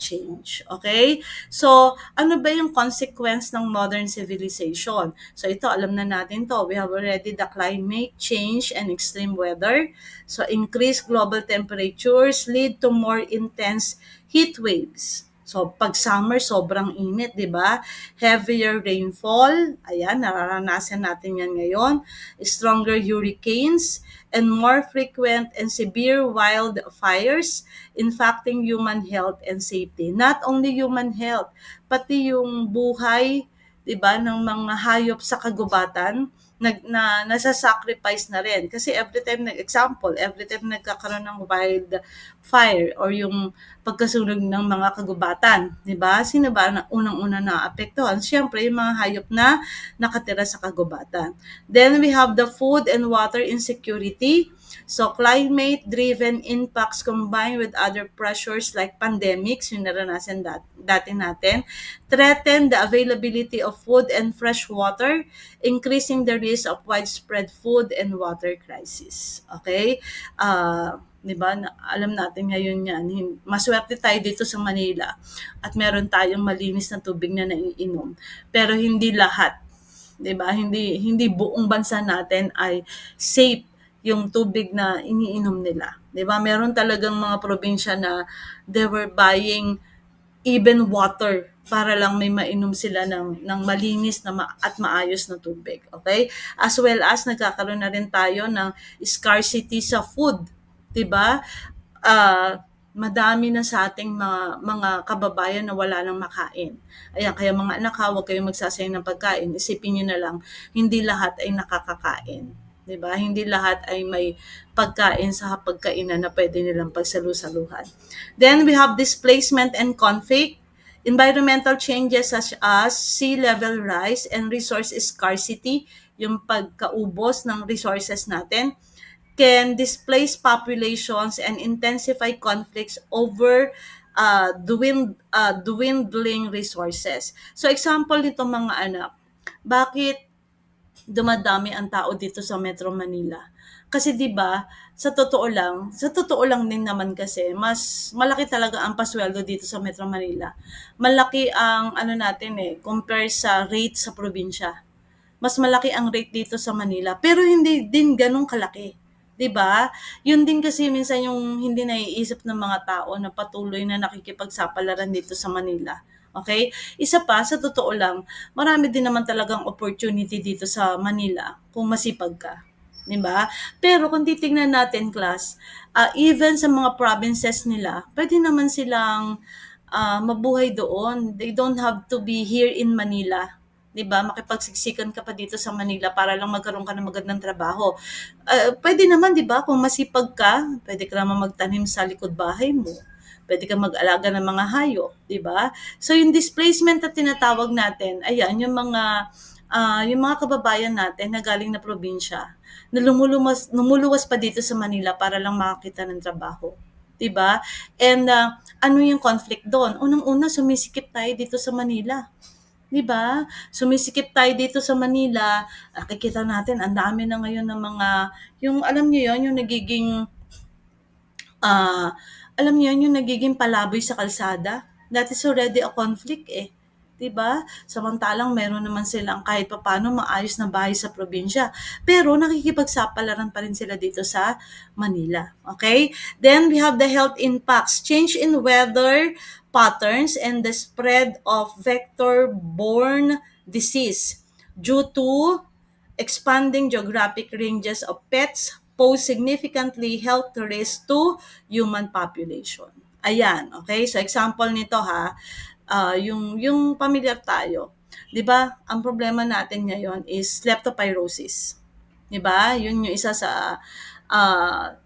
change. Okay? So, ano ba yung consequence ng modern civilization? So, ito, alam na natin to. We have already the climate change and extreme weather. So, increased global temperatures lead to more intense heat waves. So, pag summer, sobrang init, di ba? Heavier rainfall, ayan, nararanasan natin yan ngayon. Stronger hurricanes, and more frequent and severe wildfires impacting human health and safety. Not only human health, pati yung buhay, 'di ba, ng mga hayop sa kagubatan nasa-sacrifice na rin. Kasi every time nagkakaroon ng wildfire or yung pagkasunog ng mga kagubatan, 'di ba? Sino ba na unang-una naapektuhan? Siyempre, yung mga hayop na nakatira sa kagubatan. Then we have the food and water insecurity. So climate-driven impacts combined with other pressures like pandemics, yung naranasan dati natin, threaten the availability of food and fresh water, increasing the risk of widespread food and water crisis. Okay? 'Di ba? Alam natin ngayon 'yan. Maswerte tayo dito sa Manila at meron tayong malinis na tubig na naiinom. Pero hindi lahat, 'di ba? Hindi buong bansa natin ay safe yung tubig na iniinom nila. 'Di ba? Meron talagang mga probinsya na they were buying even water para lang may mainom sila ng malinis na at maayos na tubig. Okay? As well as nagkakaroon na rin tayo ng scarcity sa food. 'Di ba? Madami na sa ating mga kababayan na wala nang makain. Ayan, kaya mga anak ha, huwag kayong magsasayang ng pagkain. Isipin niyo na lang, hindi lahat ay nakakakain. 'Di ba? Hindi lahat ay may pagkain sa hapagkainan na pwede nilang pagsalu-saluhan. Then we have displacement and conflict. Environmental changes such as sea level rise and resource scarcity, yung pagkaubos ng resources natin, can displace populations and intensify conflicts over dwindling resources. So example nito mga anak, bakit dumadami ang tao dito sa Metro Manila? Kasi 'di ba, sa totoo lang din naman kasi mas malaki talaga ang pasweldo dito sa Metro Manila. Malaki ang ano natin compare sa rate sa probinsya. Mas malaki ang rate dito sa Manila, pero hindi din gano'n kalaki, 'di ba? 'Yun din kasi minsan yung hindi naiisip ng mga tao na patuloy na nakikipagsapalaran dito sa Manila, okay? Isa pa, sa totoo lang, marami din naman talagang opportunity dito sa Manila kung masipag ka, 'di ba? Pero kung titingnan natin class, even sa mga provinces nila, puwede naman silang, mabuhay doon. They don't have to be here in Manila, 'di ba? Makipagsiksikan ka pa dito sa Manila para lang magkaroon ka ng magandang trabaho. Puwede naman 'di ba kung masipag ka, puwede ka naman magtanim sa likod bahay mo. Puwede kang mag-alaga ng mga hayop, 'di ba? So yung displacement na tinatawag natin, ayan yung mga kababayan natin na galing na probinsya, na lumuluwas pa dito sa Manila para lang makakita ng trabaho, 'di ba? And ano yung conflict do'n? Unang-una sumisikip tayo dito sa Manila. 'Di ba? Sumisikip tayo dito sa Manila, nakikita natin ang dami na ngayon ng mga yung alam niyo 'yun, yung nagiging, alam niyo 'yun, yung nagiging palaboy sa kalsada. That is already a conflict, 'di ba? Samantalang meron naman silang kahit papaano maayos na bahay sa probinsya, pero nakikipagsapalaran pa rin sila dito sa Manila, okay? Then we have the health impacts, change in weather patterns and the spread of vector-borne disease due to expanding geographic ranges of pets pose significantly health risks to human population. Ayan, okay? So example nito ha, yung pamilyar tayo. 'Di ba? Ang problema natin ngayon is leptospirosis. 'Di ba? Yun yung isa sa ah,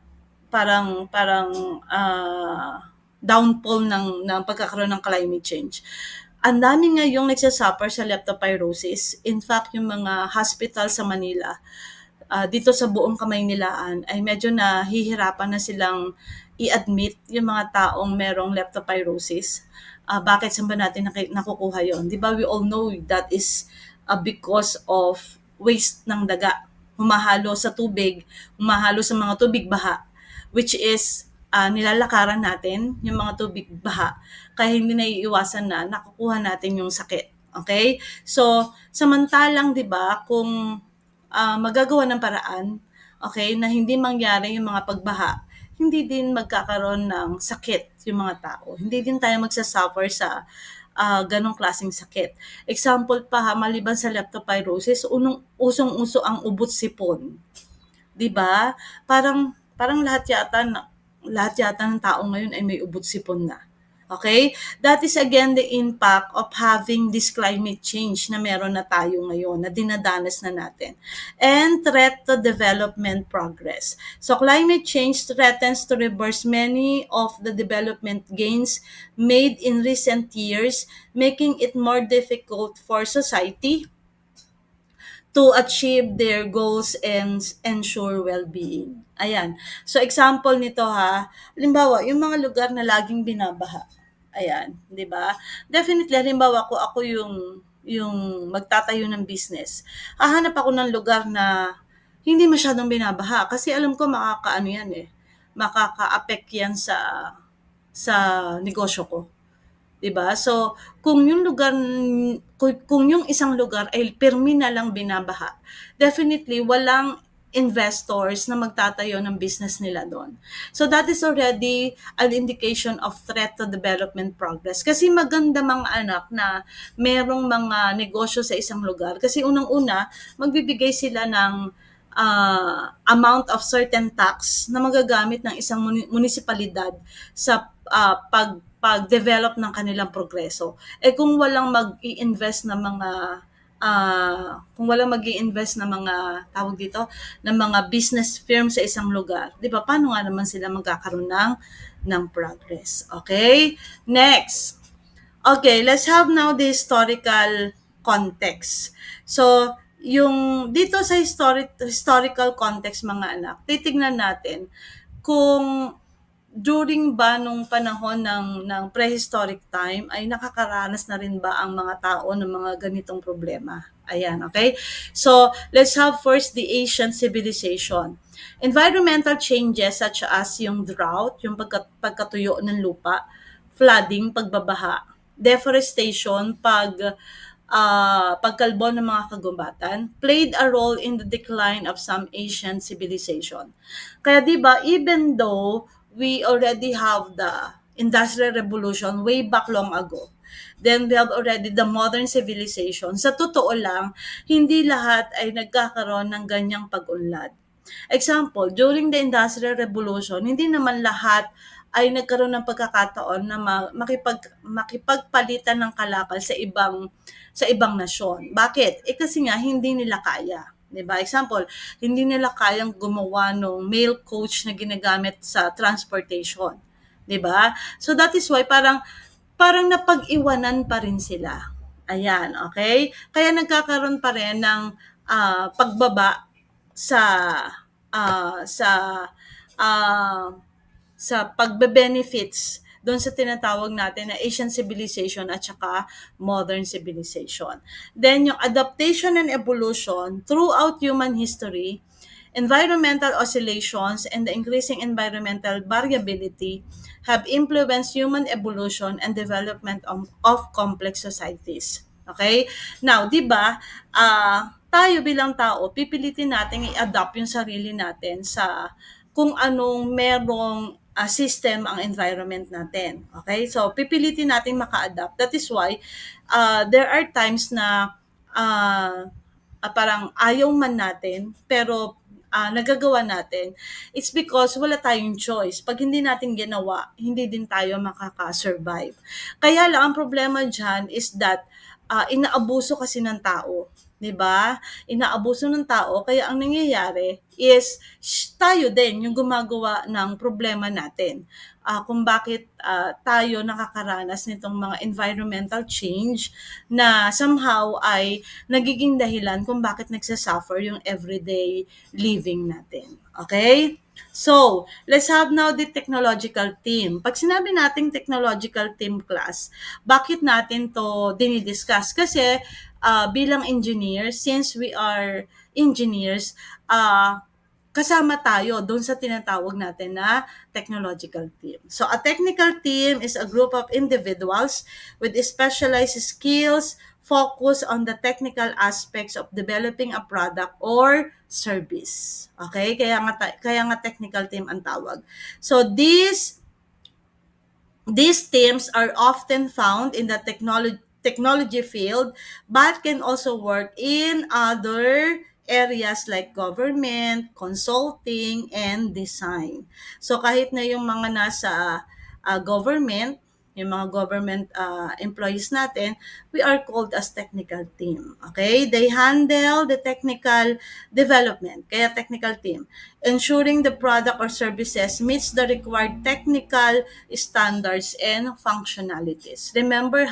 downfall ng pagkakaroon ng climate change. Ang dami ngayong nagsasuffer sa leptospirosis. In fact, yung mga hospital sa Manila, dito sa buong Kamaynilaan ay medyo nahihirapan na silang i-admit yung mga taong merong leptospirosis. Bakit saan ba natin nakukuha yon? Di ba we all know that is because of waste ng daga. Humahalo sa tubig, humahalo sa mga tubig baha, which is nilalakaran natin yung mga tubig baha kaya hindi naiiwasan na nakukuha natin yung sakit. Okay? So, samantalang 'di ba, kung magagawa ng paraan, okay, na hindi mangyari yung mga pagbaha, hindi din magkakaroon ng sakit yung mga tao. Hindi din tayo magsasuffer sa ganong klaseng sakit. Example pa ha, maliban sa leptospirosis, usong-uso ang ubot sipon. 'Di ba? Parang lahat yata ng tao ngayon ay may ubot sipon na. Okay? That is again the impact of having this climate change na meron na tayo ngayon, na dinadanas na natin. And threat to development progress. So climate change threatens to reverse many of the development gains made in recent years, making it more difficult for society to achieve their goals and ensure well-being. Ayan. So example nito ha, halimbawa yung mga lugar na laging binabaha. Ayan, 'di ba? Definitely halimbawa ako yung magtatayo ng business. Hahanap ako ng lugar na hindi masyadong binabaha kasi alam ko makakaano yan eh. Makaka-affect yan sa negosyo ko. 'Di ba? So, kung yung isang lugar ay pirmi na lang binabaha, definitely walang investors na magtatayo ng business nila doon. So that is already an indication of threat to development progress. Kasi maganda mga anak na merong mga negosyo sa isang lugar. Kasi unang-una, magbibigay sila ng amount of certain tax na magagamit ng isang munisipalidad sa pag-develop ng kanilang progreso. Eh kung walang mag-i-invest na mga kung walang mag-i-invest na mga tawag dito, ng mga business firm sa isang lugar, 'di ba? Paano nga naman sila magkakaroon ng progress? Okay? Next. Okay, let's have now the historical context. So, yung dito sa historical context mga anak, titignan natin kung during ba nung panahon ng prehistoric time ay nakakaranas na rin ba ang mga tao ng mga ganitong problema? Ayan, okay? So, let's have first the ancient civilization. Environmental changes such as yung drought, yung pagkatuyo ng lupa, flooding, pagbabaha, deforestation, pagkalbo ng mga kagubatan, played a role in the decline of some ancient civilization. Kaya 'di ba, even though we already have the Industrial Revolution way back long ago, then we have already the modern civilization. Sa totoo lang, hindi lahat ay nagkakaroon ng ganyang pag-unlad. Example, during the Industrial Revolution, hindi naman lahat ay nagkaroon ng pagkakataon na makipagpalitan ng kalakal sa ibang nasyon. Bakit? Kasi nga hindi nila kaya. 'Di ba? Example, hindi nila kayang gumawa ng mail coach na ginagamit sa transportation. 'Di ba? So that is why parang napag-iwanan pa rin sila. Ayan, okay? Kaya nagkakaroon pa rin ng pagbaba sa ah, sa ah, sa pagbe-benefits doon sa tinatawag natin na Asian civilization at saka modern civilization. Then yung adaptation and evolution throughout human history, environmental oscillations and the increasing environmental variability have influenced human evolution and development of complex societies. Okay? Now, 'di ba, tayo bilang tao, pipilitin natin i-adapt yung sarili natin sa kung anong merong system ang environment natin. Okay? So, pipilitin natin maka-adapt. That is why there are times na parang ayaw man natin, pero nagagawa natin. It's because wala tayong choice. Pag hindi natin ginawa, hindi din tayo makaka-survive. Kaya lang, ang problema dyan is that inaabuso kasi ng tao. 'Di ba? Inaabuso ng tao, kaya ang nangyayari is tayo din yung gumagawa ng problema natin. Kung bakit tayo nakakaranas nitong mga environmental change na somehow ay nagiging dahilan kung bakit nagsasuffer yung everyday living natin. Okay? So, let's have now the technological team. Pag sinabi nating technological team class, bakit natin to dinidiscuss? Kasi bilang engineers, since we are engineers, kasama tayo doon sa tinatawag natin na technological team. So a technical team is a group of individuals with specialized skills focus on the technical aspects of developing a product or service. Okay? Kaya nga technical team ang tawag. So these teams are often found in the technology field but can also work in other areas like government, consulting, and design. So kahit na yung mga nasa government, yung mga government employees natin, we are called as technical team. Okay? They handle the technical development, kaya technical team, ensuring the product or services meets the required technical standards and functionalities. Remember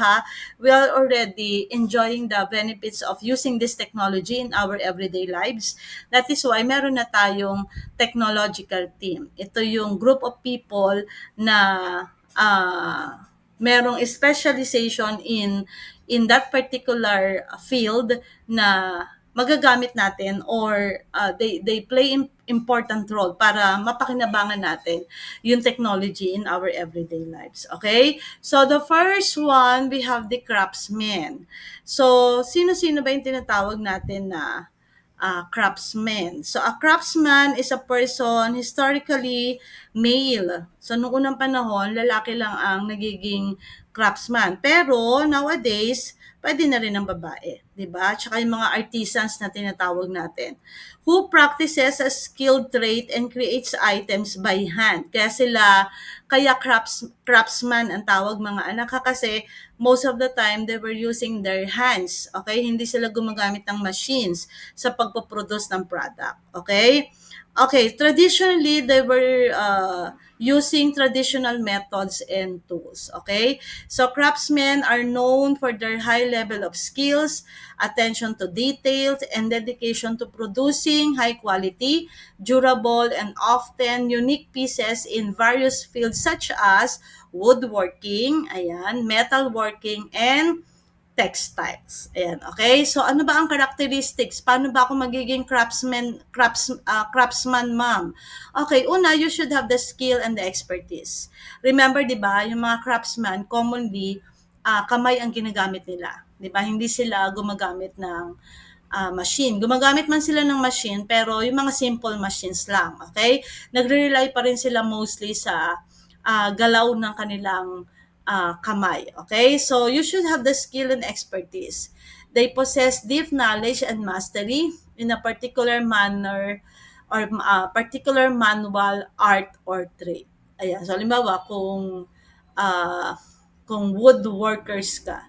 we are already enjoying the benefits of using this technology in our everyday lives. That is why meron na tayong technological team. Ito yung group of people na merong specialization in that particular field na magagamit natin, or they play important role para mapakinabangan natin yung technology in our everyday lives. Okay? So the first one, we have the craftsman. So sino-sino ba yung tinatawag natin na craftsman? So a craftsman is a person historically male. So noong unang panahon, lalaki lang ang nagiging craftsman. Pero nowadays, pwede na rin ang babae, 'di ba? Tsaka yung mga artisans na tinatawag natin, who practices a skilled trade and creates items by hand. Kaya craftsman ang tawag, mga anak, kasi most of the time they were using their hands. Okay? Hindi sila gumagamit ng machines sa pagpo-produce ng product. Okay? Okay, traditionally they were using traditional methods and tools. Okay, so craftsmen are known for their high level of skills, attention to details, and dedication to producing high quality, durable, and often unique pieces in various fields such as woodworking, ayan, metalworking, and textiles. Ayan, okay? So ano ba ang characteristics? Paano ba ako magiging craftsman, ma'am? Okay, una, you should have the skill and the expertise. Remember, 'di ba, yung mga craftsman commonly kamay ang ginagamit nila, 'di ba? Hindi sila gumagamit ng machine. Gumagamit man sila ng machine, pero yung mga simple machines lang, okay? Nagre-rely pa rin sila mostly sa galaw ng kanilang kamay. Okay? So, you should have the skill and expertise. They possess deep knowledge and mastery in a particular manner or particular manual, art, or trade. Ayan. So, halimbawa, kung woodworkers ka,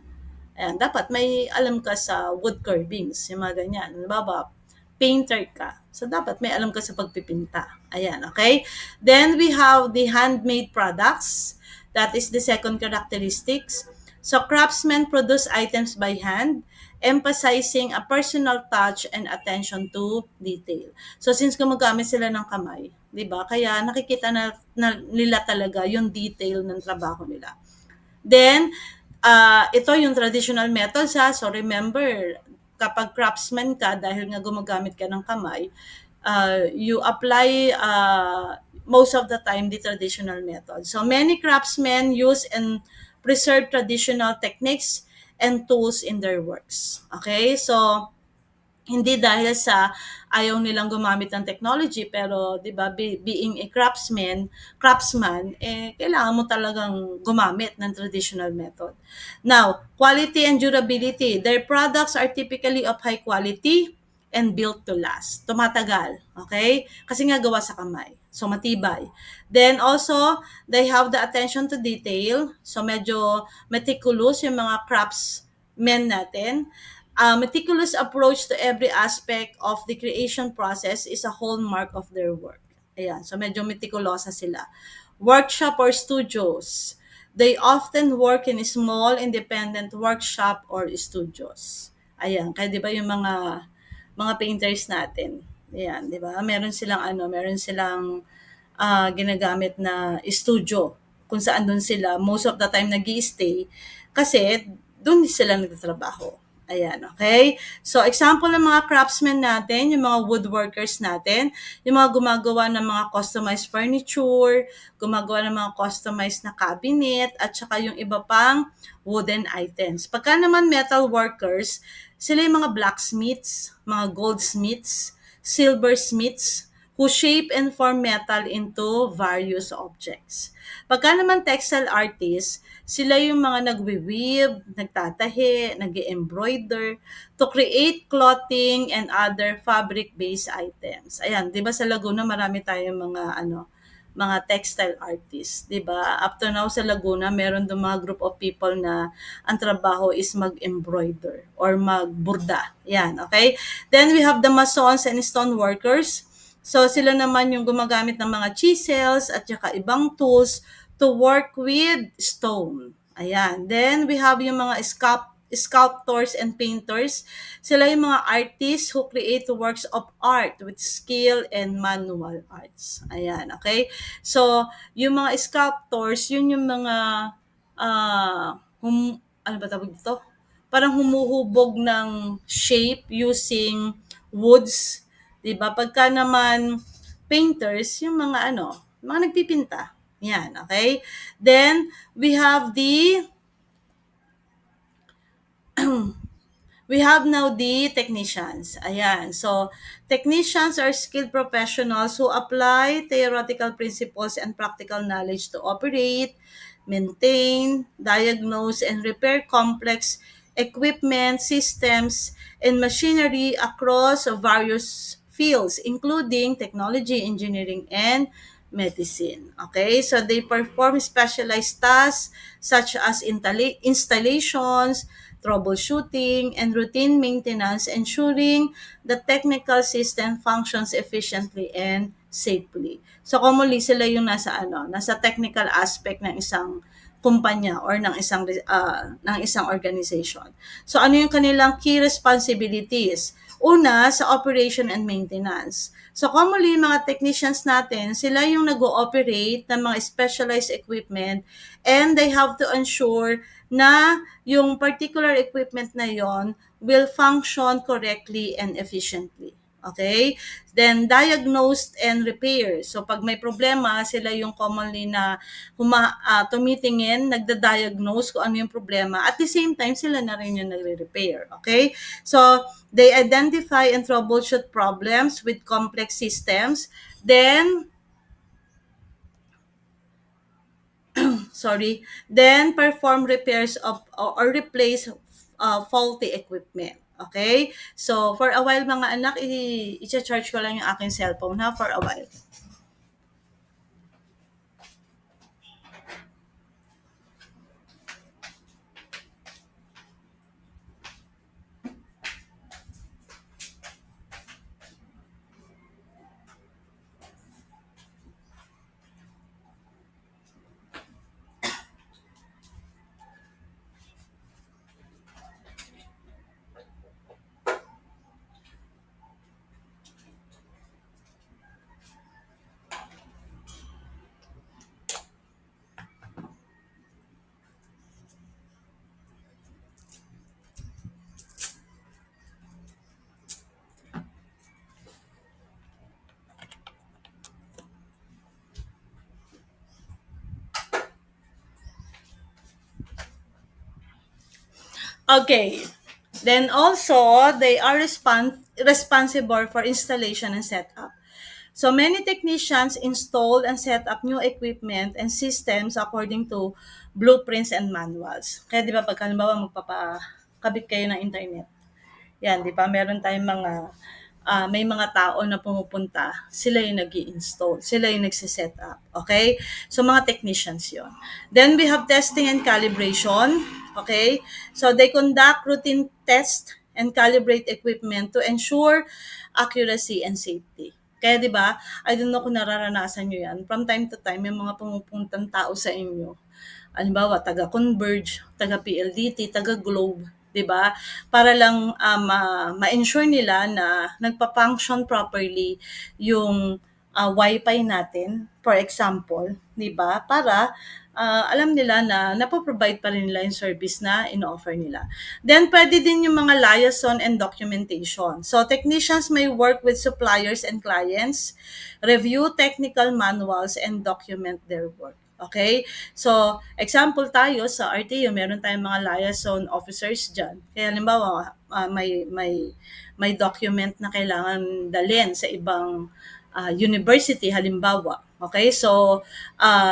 ayan, dapat may alam ka sa wood carvings, yung mga ganyan. Halimbawa, painter ka. So, dapat may alam ka sa pagpipinta. Ayan, okay? Then, we have the handmade products. That is the second characteristics. So, craftsmen produce items by hand, emphasizing a personal touch and attention to detail. So, since gumagamit sila ng kamay, di ba? Kaya nakikita na nila talaga yung detail ng trabaho nila. Then, ito yung traditional methods So remember, kapag craftsman ka, dahil nga gumagamit ka ng kamay, you apply most of the time the traditional method. So many craftsmen use and preserve traditional techniques and tools in their works. Okay? So, hindi dahil sa ayaw nilang gumamit ng technology, pero 'di ba, being a craftsman, kailangan mo talagang gumamit ng traditional method. Now, quality and durability. Their products are typically of high quality and built to last. Tumatagal, okay? Kasi nga gawa sa kamay. So matibay. Then also, they have the attention to detail. So medyo meticulous yung mga craftsmen natin. Meticulous approach to every aspect of the creation process is a hallmark of their work. Ayan, so medyo meticulosa sila. Workshop or studios. They often work in small independent workshop or studios. Ayan, kaya 'di ba yung mga painters natin. Ayan, 'di ba? Meron silang ginagamit na studio kung saan doon sila most of the time nag-i-stay kasi doon sila nagtatrabaho. Ayan, okay? So, example ng mga craftsmen natin, yung mga woodworkers natin, yung mga gumagawa ng mga customized furniture, gumagawa ng mga customized na cabinet, at saka yung iba pang wooden items. Pagka naman metal workers, sila yung mga blacksmiths, mga goldsmiths. silversmiths who shape and form metal into various objects. Pagka naman textile artists, sila yung mga nagwe-weave, nagtatahi, nag-embroider to create clothing and other fabric-based items. Ayan, 'di ba sa Laguna marami tayong mga textile artists, 'di ba? Up to now sa Laguna, meron dong mga group of people na ang trabaho is mag-embroider or magburda. Yan, okay? Then we have the masons and stone workers. So sila naman yung gumagamit ng mga chisels at saka ibang tools to work with stone. Ayan. Then we have yung mga sculptors and painters. Sila yung mga artists who create works of art with skill and manual arts. Ayan, okay? So, yung mga sculptors, yun yung mga ano ba tawag dito? Parang humuhubog ng shape using woods, 'di ba? Pagka naman painters, yung mga nagpipinta. Yan, okay? Then we have now the technicians. Ayan. So, technicians are skilled professionals who apply theoretical principles and practical knowledge to operate, maintain, diagnose, and repair complex equipment, systems, and machinery across various fields, including technology, engineering, and medicine. Okay, so they perform specialized tasks such as installations, troubleshooting, and routine maintenance, ensuring the technical system functions efficiently and safely. So commonly sila yung nasa technical aspect ng isang kumpanya or ng isang organization. So ano yung kanilang key responsibilities? Una, sa operation and maintenance. So commonly, mga technicians natin, sila yung nag-ooperate ng mga specialized equipment and they have to ensure na yung particular equipment na yon will function correctly and efficiently. Okay? Then, diagnosed and repair. So, pag may problema, sila yung commonly na tumitingin, nagda-diagnose kung ano yung problema. At the same time, sila na rin yung nagre-repair. Okay? So, they identify and troubleshoot problems with complex systems. Then, then perform repairs of or replace faulty equipment. Okay? So, for a while mga anak, i-charge ko lang yung aking cellphone ha, for a while. Okay. Then also, they are responsible for installation and setup. So many technicians install and set up new equipment and systems according to blueprints and manuals. Kaya di ba pag halimbawa magpapakabit kayo ng internet, yan, di ba? Meron tayong may mga tao na pumupunta, sila yung nag install sila yung nagsiset up. Okay? So, mga technicians yon. Then, we have testing and calibration. Okay? So, they conduct routine tests and calibrate equipment to ensure accuracy and safety. Kaya 'di ba? I don't know kung nararanasan niyo 'yan. From time to time may mga pumupuntang tao sa inyo. Halimbawa, taga Converge, taga PLDT, taga Globe, 'di ba? Para lang ma-ensure nila na nagpa-function properly yung wifi natin, for example, 'di ba? Para alam nila na napo-provide pa rin nila yung service na ino-offer nila. Then, pwede din yung mga liaison and documentation. So, technicians may work with suppliers and clients, review technical manuals, and document their work. Okay? So, example tayo sa RTO, meron tayong mga liaison officers dyan. Kaya halimbawa, may document na kailangan dalhin sa ibang university halimbawa. Okay? So,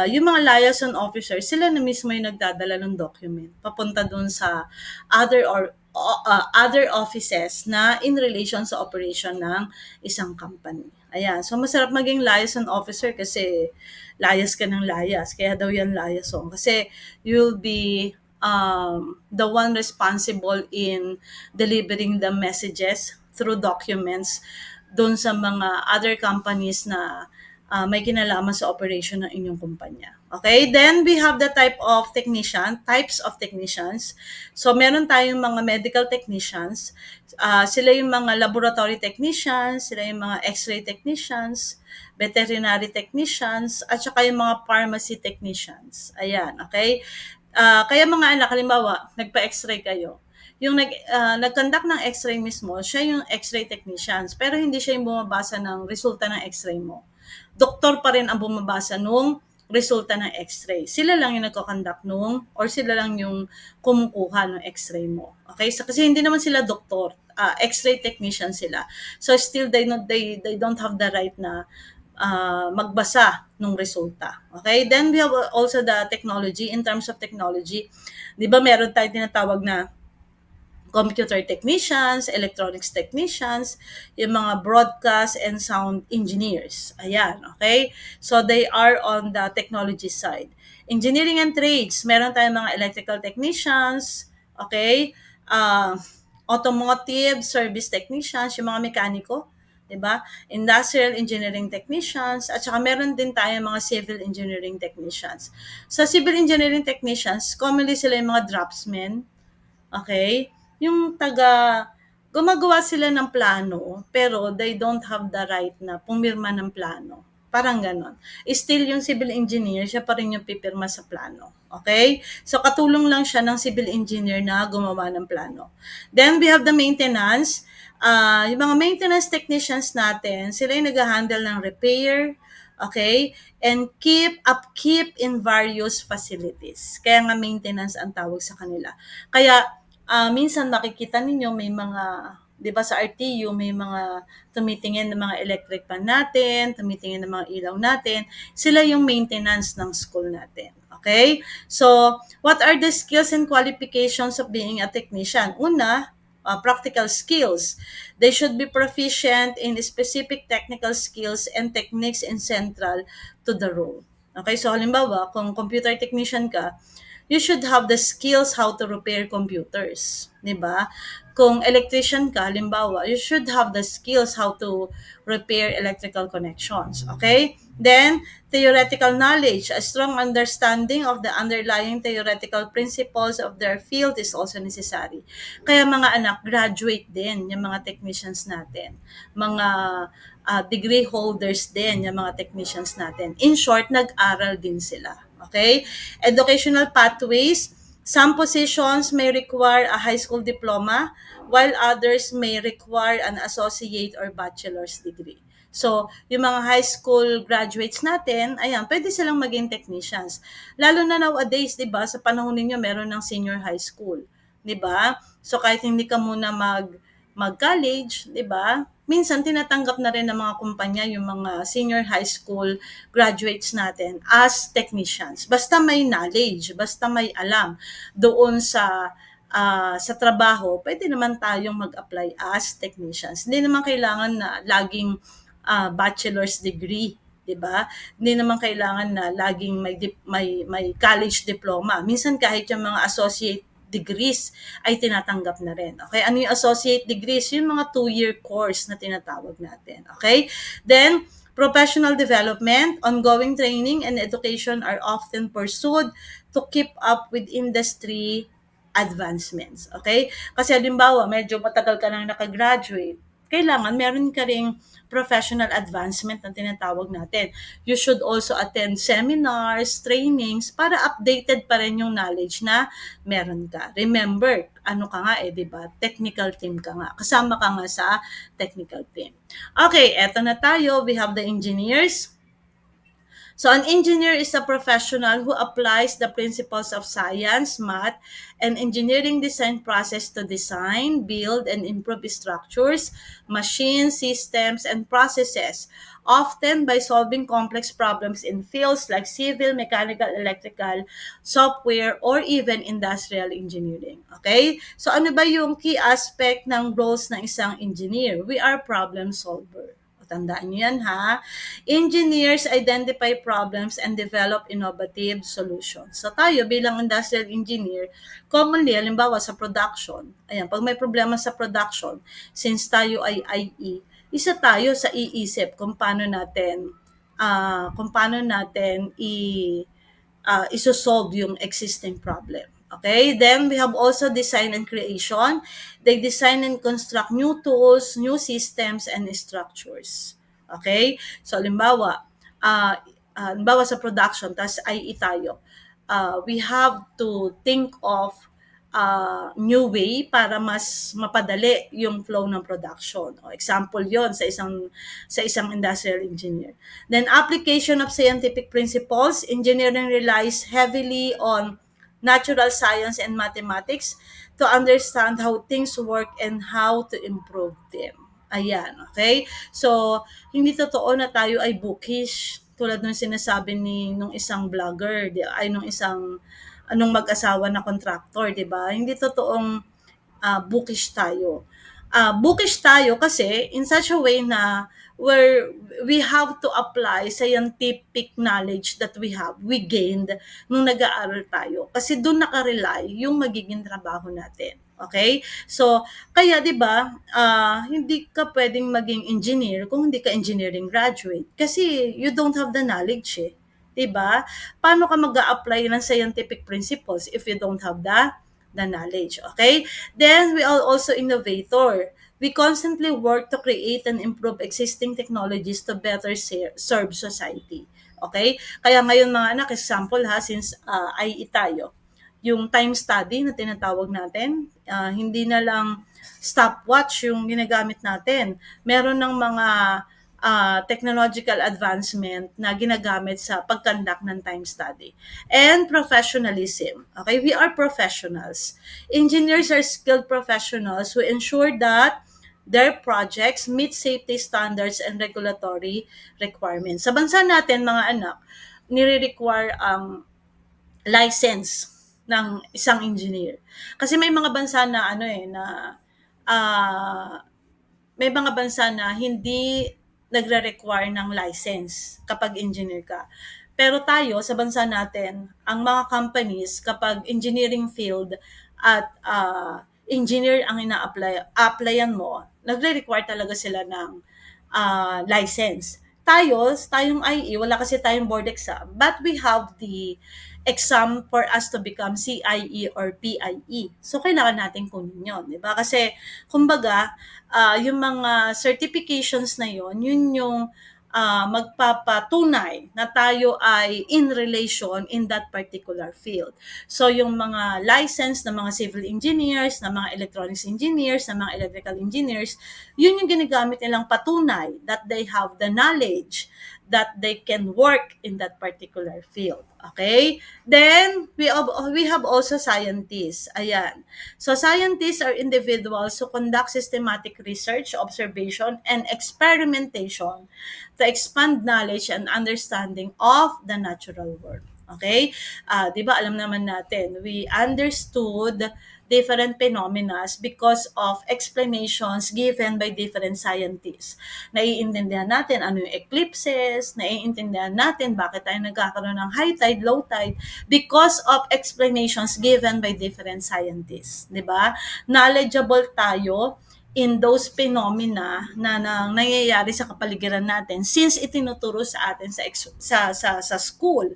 yung mga liaison officers, sila na mismo yung nagdadala ng document papunta dun sa other offices na in relation sa operation ng isang company. Ayan. So, masarap maging liaison officer kasi layas ka ng layas. Kaya daw yan liaison. Kasi you'll be the one responsible in delivering the messages through documents doon sa mga other companies na may kinalaman sa operation ng inyong kumpanya. Okay? Then we have the types of technicians. So meron tayong mga medical technicians. Sila yung mga laboratory technicians, sila yung mga x-ray technicians, veterinary technicians, at saka yung mga pharmacy technicians. Ayan, okay? Kaya mga anak, halimbawa, nagpa-x-ray kayo. Yung nag-conduct ng x-ray mismo, siya yung x-ray technicians, pero hindi siya yung bumabasa ng resulta ng x-ray mo. Doktor pa rin ang bumabasa nung resulta ng x-ray. Sila lang yung nagko-conduct or sila lang yung kumukuha ng x-ray mo. Okay? So, kasi hindi naman sila doktor, x-ray technician sila. So still they don't have the right na magbasa ng resulta. Okay? Then we have also the technology. In terms of technology, di ba meron tayong tinatawag na computer technicians, electronics technicians, yung mga broadcast and sound engineers. Ayan, okay? So they are on the technology side. Engineering and trades, meron tayong mga electrical technicians, okay? Automotive service technicians, yung mga mekaniko, 'di ba? Industrial engineering technicians, at saka meron din tayong mga civil engineering technicians. Sa civil engineering technicians, commonly sila yung mga draftsmen, okay? Yung gumagawa sila ng plano, pero they don't have the right na pumirma ng plano. Parang ganon. Still, yung civil engineer, siya pa rin yung pipirma sa plano. Okay? So, katulong lang siya ng civil engineer na gumawa ng plano. Then, we have the maintenance. Yung mga maintenance technicians natin, sila yung nag-handle ng repair, okay? And upkeep in various facilities. Kaya nga maintenance ang tawag sa kanila. Kaya, minsan makikita ninyo may mga, 'di ba sa RTU may mga tumitingin ng mga electric pan natin, tumitingin ng mga ilaw natin, sila yung maintenance ng school natin. Okay? So, what are the skills and qualifications of being a technician? Una, practical skills. They should be proficient in specific technical skills and techniques in central to the role. Okay, so halimbawa, kung computer technician ka, you should have the skills how to repair computers, 'di ba? Kung electrician ka, halimbawa, you should have the skills how to repair electrical connections, okay? Then, theoretical knowledge, a strong understanding of the underlying theoretical principles of their field is also necessary. Kaya mga anak, graduate din yung mga technicians natin. Mga degree holders din yung mga technicians natin. In short, nag-aral din sila. Okay? Educational pathways. Some positions may require a high school diploma, while others may require an associate or bachelor's degree. So, yung mga high school graduates natin, ayan, pwede silang maging technicians. Lalo na nowadays, 'di ba, sa panahon ninyo meron ng senior high school, 'di ba? So kahit hindi ka muna mag-college, 'di ba? Minsan tinatanggap na rin ng mga kumpanya yung mga senior high school graduates natin as technicians. Basta may knowledge, basta may alam doon sa trabaho, pwede naman tayong mag-apply as technicians. Hindi naman kailangan na laging bachelor's degree, 'di ba? Hindi naman kailangan na laging may college diploma. Minsan kahit yung mga associate degrees ay tinatanggap na rin. Okay? Ano yung associate degrees? Yung mga 2-year course na tinatawag natin. Okay? Then, professional development, ongoing training, and education are often pursued to keep up with industry advancements. Okay? Kasi halimbawa, medyo matagal ka nang nakagraduate, kailangan meron ka ring professional advancement na tinatawag natin. You should also attend seminars, trainings, para updated pa rin yung knowledge na meron ka. Remember, ano ka nga 'di ba? Technical team ka nga. Kasama ka nga sa technical team. Okay, eto na tayo. We have the engineers. So an engineer is a professional who applies the principles of science, math, and engineering design process to design, build, and improve structures, machines, systems, and processes, often by solving complex problems in fields like civil, mechanical, electrical, software, or even industrial engineering. Okay? So ano ba yung key aspect ng roles ng isang engineer? We are problem solver. Tandaan niyo yan ha. Engineers identify problems and develop innovative solutions. So tayo bilang industrial engineer, commonly, halimbawa sa production, ayan, pag may problema sa production, since tayo ay IE, isa tayo sa iisip kung paano natin isosolve yung existing problem. Okay? Then we have also design and creation. They design and construct new tools, new systems, and structures. Okay? So, halimbawa sa production, tas IE tayo, we have to think of new way para mas mapadali yung flow ng production. O, example yon sa isang industrial engineer. Then application of scientific principles, engineering relies heavily on natural science and mathematics to understand how things work and how to improve them. Ayan, okay? So, hindi totoo na tayo ay bookish tulad ng sinasabi nung isang vlogger, nung isang anong mag-asawa na contractor, 'di ba? Hindi totoong bookish tayo. Bookish tayo kasi in such a way na where we have to apply scientific knowledge that we gained nung nag-aaral tayo. Kasi doon nakarely yung magiging trabaho natin. Okay? So, kaya 'di ba, hindi ka pwedeng maging engineer kung hindi ka engineering graduate kasi you don't have the knowledge eh. 'Di ba? Paano ka mag-a-apply ng scientific principles if you don't have the knowledge, okay? Then we are also innovator. We constantly work to create and improve existing technologies to better serve society. Okay? Kaya ngayon mga anak, example ha, since IE tayo, yung time study na tinatawag natin, hindi na lang stopwatch yung ginagamit natin. Meron ng mga technological advancement na ginagamit sa pag-conduct ng time study. And professionalism. Okay, we are professionals. Engineers are skilled professionals who ensure that their projects meet safety standards and regulatory requirements. Sa bansa natin, mga anak, nire-require ang license ng isang engineer. Kasi may mga bansa na ah, may mga bansa na hindi nagre-require ng license kapag engineer ka. Pero tayo sa bansa natin, ang mga companies kapag engineering field at engineer ang applyan mo, nagre-require talaga sila ng license. Tayong IE, wala kasi tayong board exam, but we have the exam for us to become CIE or PIE. So, kailangan natin kunin yun, di ba? Kasi, kumbaga, yung mga certifications na yun, yun yung magpapatunay na tayo ay in relation in that particular field. So, yung mga license ng mga civil engineers, ng mga electronics engineers, ng mga electrical engineers, yun yung ginagamit nilang patunay that they have the knowledge that they can work in that particular field. Okay? Then, we have also scientists. Ayan. So, scientists are individuals who conduct systematic research, observation, and experimentation to expand knowledge and understanding of the natural world. Okay? Di ba, alam naman natin, we understood different phenomena because of explanations given by different scientists. Naiintindihan natin ano yung eclipses, naiintindihan natin bakit tayo nagkakaroon ng high tide, low tide, because of explanations given by different scientists. Di ba? Knowledgeable tayo in those phenomena na nangyayari sa kapaligiran natin since itinuturo sa atin sa school.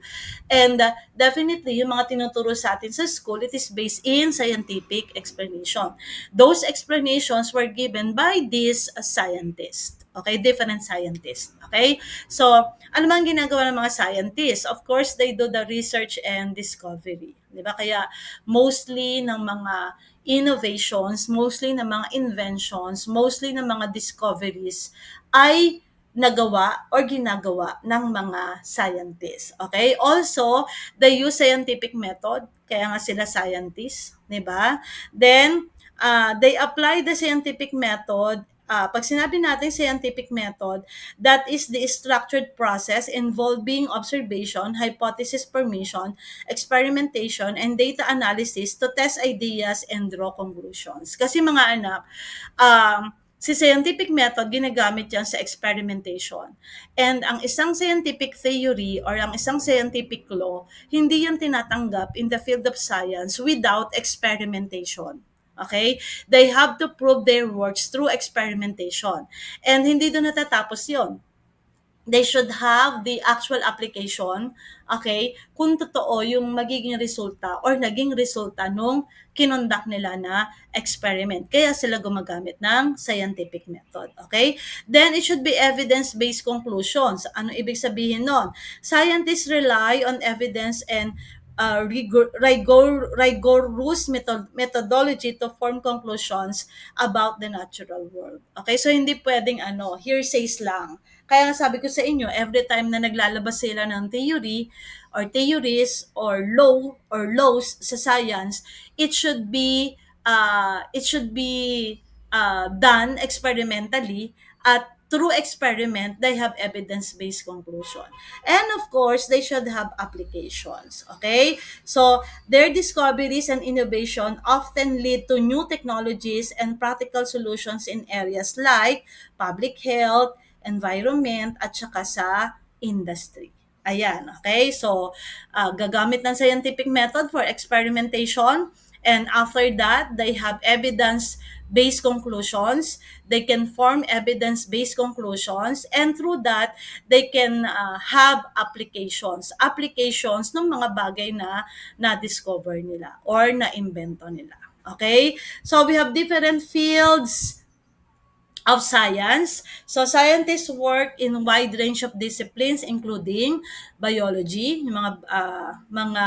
And definitely, yung mga tinuturo sa atin sa school, it is based in scientific explanation. Those explanations were given by these scientists. Okay, different scientists. Okay? So, ano bang ginagawa ng mga scientists? Of course, they do the research and discovery. Di ba? Kaya, mostly ng mga innovations, mostly ng mga inventions, mostly ng mga discoveries ay nagawa or ginagawa ng mga scientists. Okay? Also, they use scientific method, kaya nga sila scientists, 'di ba? Then, they apply the scientific method. Pag sinabi natin scientific method, that is the structured process involving observation, hypothesis formation, experimentation, and data analysis to test ideas and draw conclusions. Kasi mga anak, si scientific method, ginagamit yan sa experimentation. And ang isang scientific theory or ang isang scientific law, hindi yan tinatanggap in the field of science without experimentation. Okay? They have to prove their works through experimentation. And hindi doon natatapos yon, they should have the actual application, okay, kung totoo yung magiging resulta or naging resulta nung kinondak nila na experiment. Kaya sila gumagamit ng scientific method, okay? Then, it should be evidence-based conclusions. Ano ibig sabihin nun? Scientists rely on evidence and rigorous methodology to form conclusions about the natural world. Okay, so hindi pwedeng hearsays lang. Kaya nga sabi ko sa inyo, every time na naglalabas sila ng theory or theories or laws sa science, it should be done experimentally, at through experiment, they have evidence-based conclusion. And of course, they should have applications. Okay? So, their discoveries and innovation often lead to new technologies and practical solutions in areas like public health, environment, at saka sa industry. Ayan, okay? So, gagamit ng scientific method for experimentation, and after that, they have evidence-based conclusions. They can form evidence-based conclusions, and through that, they can have applications. Applications ng mga bagay na na-discover nila or na-invento nila. Okay? So, we have different fields of science. So, scientists work in a wide range of disciplines including biology, yung mga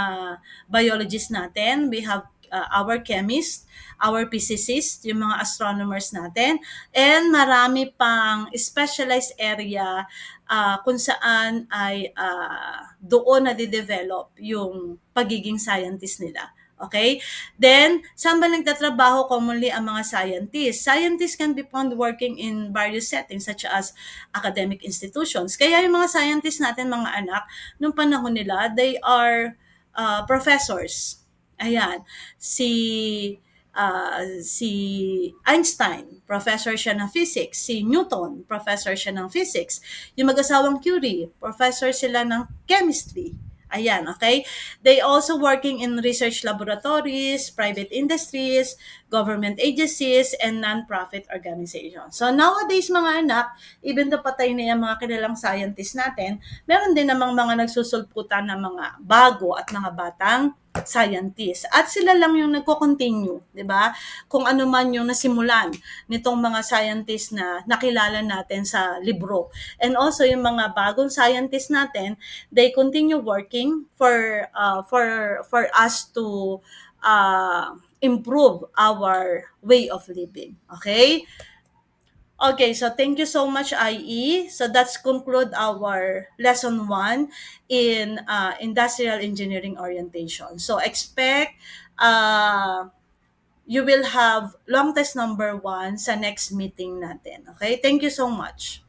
biologists natin. We have our chemists, our physicists, yung mga astronomers natin, and marami pang specialized area kung saan ay doon na de-develop yung pagiging scientist nila. Okay? Then, saan ba nagtatrabaho commonly ang mga scientists? Scientists can be found working in various settings such as academic institutions. Kaya yung mga scientists natin, mga anak, nung panahon nila, they are professors. Ayan. Si Einstein, professor siya ng physics. Si Newton, professor siya ng physics. Yung mag-asawang Curie, professor sila ng chemistry. Ayan, okay? They also working in research laboratories, private industries, government agencies, and non-profit organizations. So nowadays, mga anak, even though patay na yung mga kilalang scientists natin, meron din namang mga nagsusulputan ng mga bago at mga batang scientists. At sila lang yung nagko-continue, 'di ba? Kung ano man yung nasimulan nitong mga scientists na nakilala natin sa libro. And also yung mga bagong scientists natin, they continue working for us to improve our way of living. Okay? Okay, so thank you so much, IE. So that's conclude our lesson 1 in industrial engineering orientation. So expect you will have long test number 1 sa next meeting natin. Okay? Thank you so much.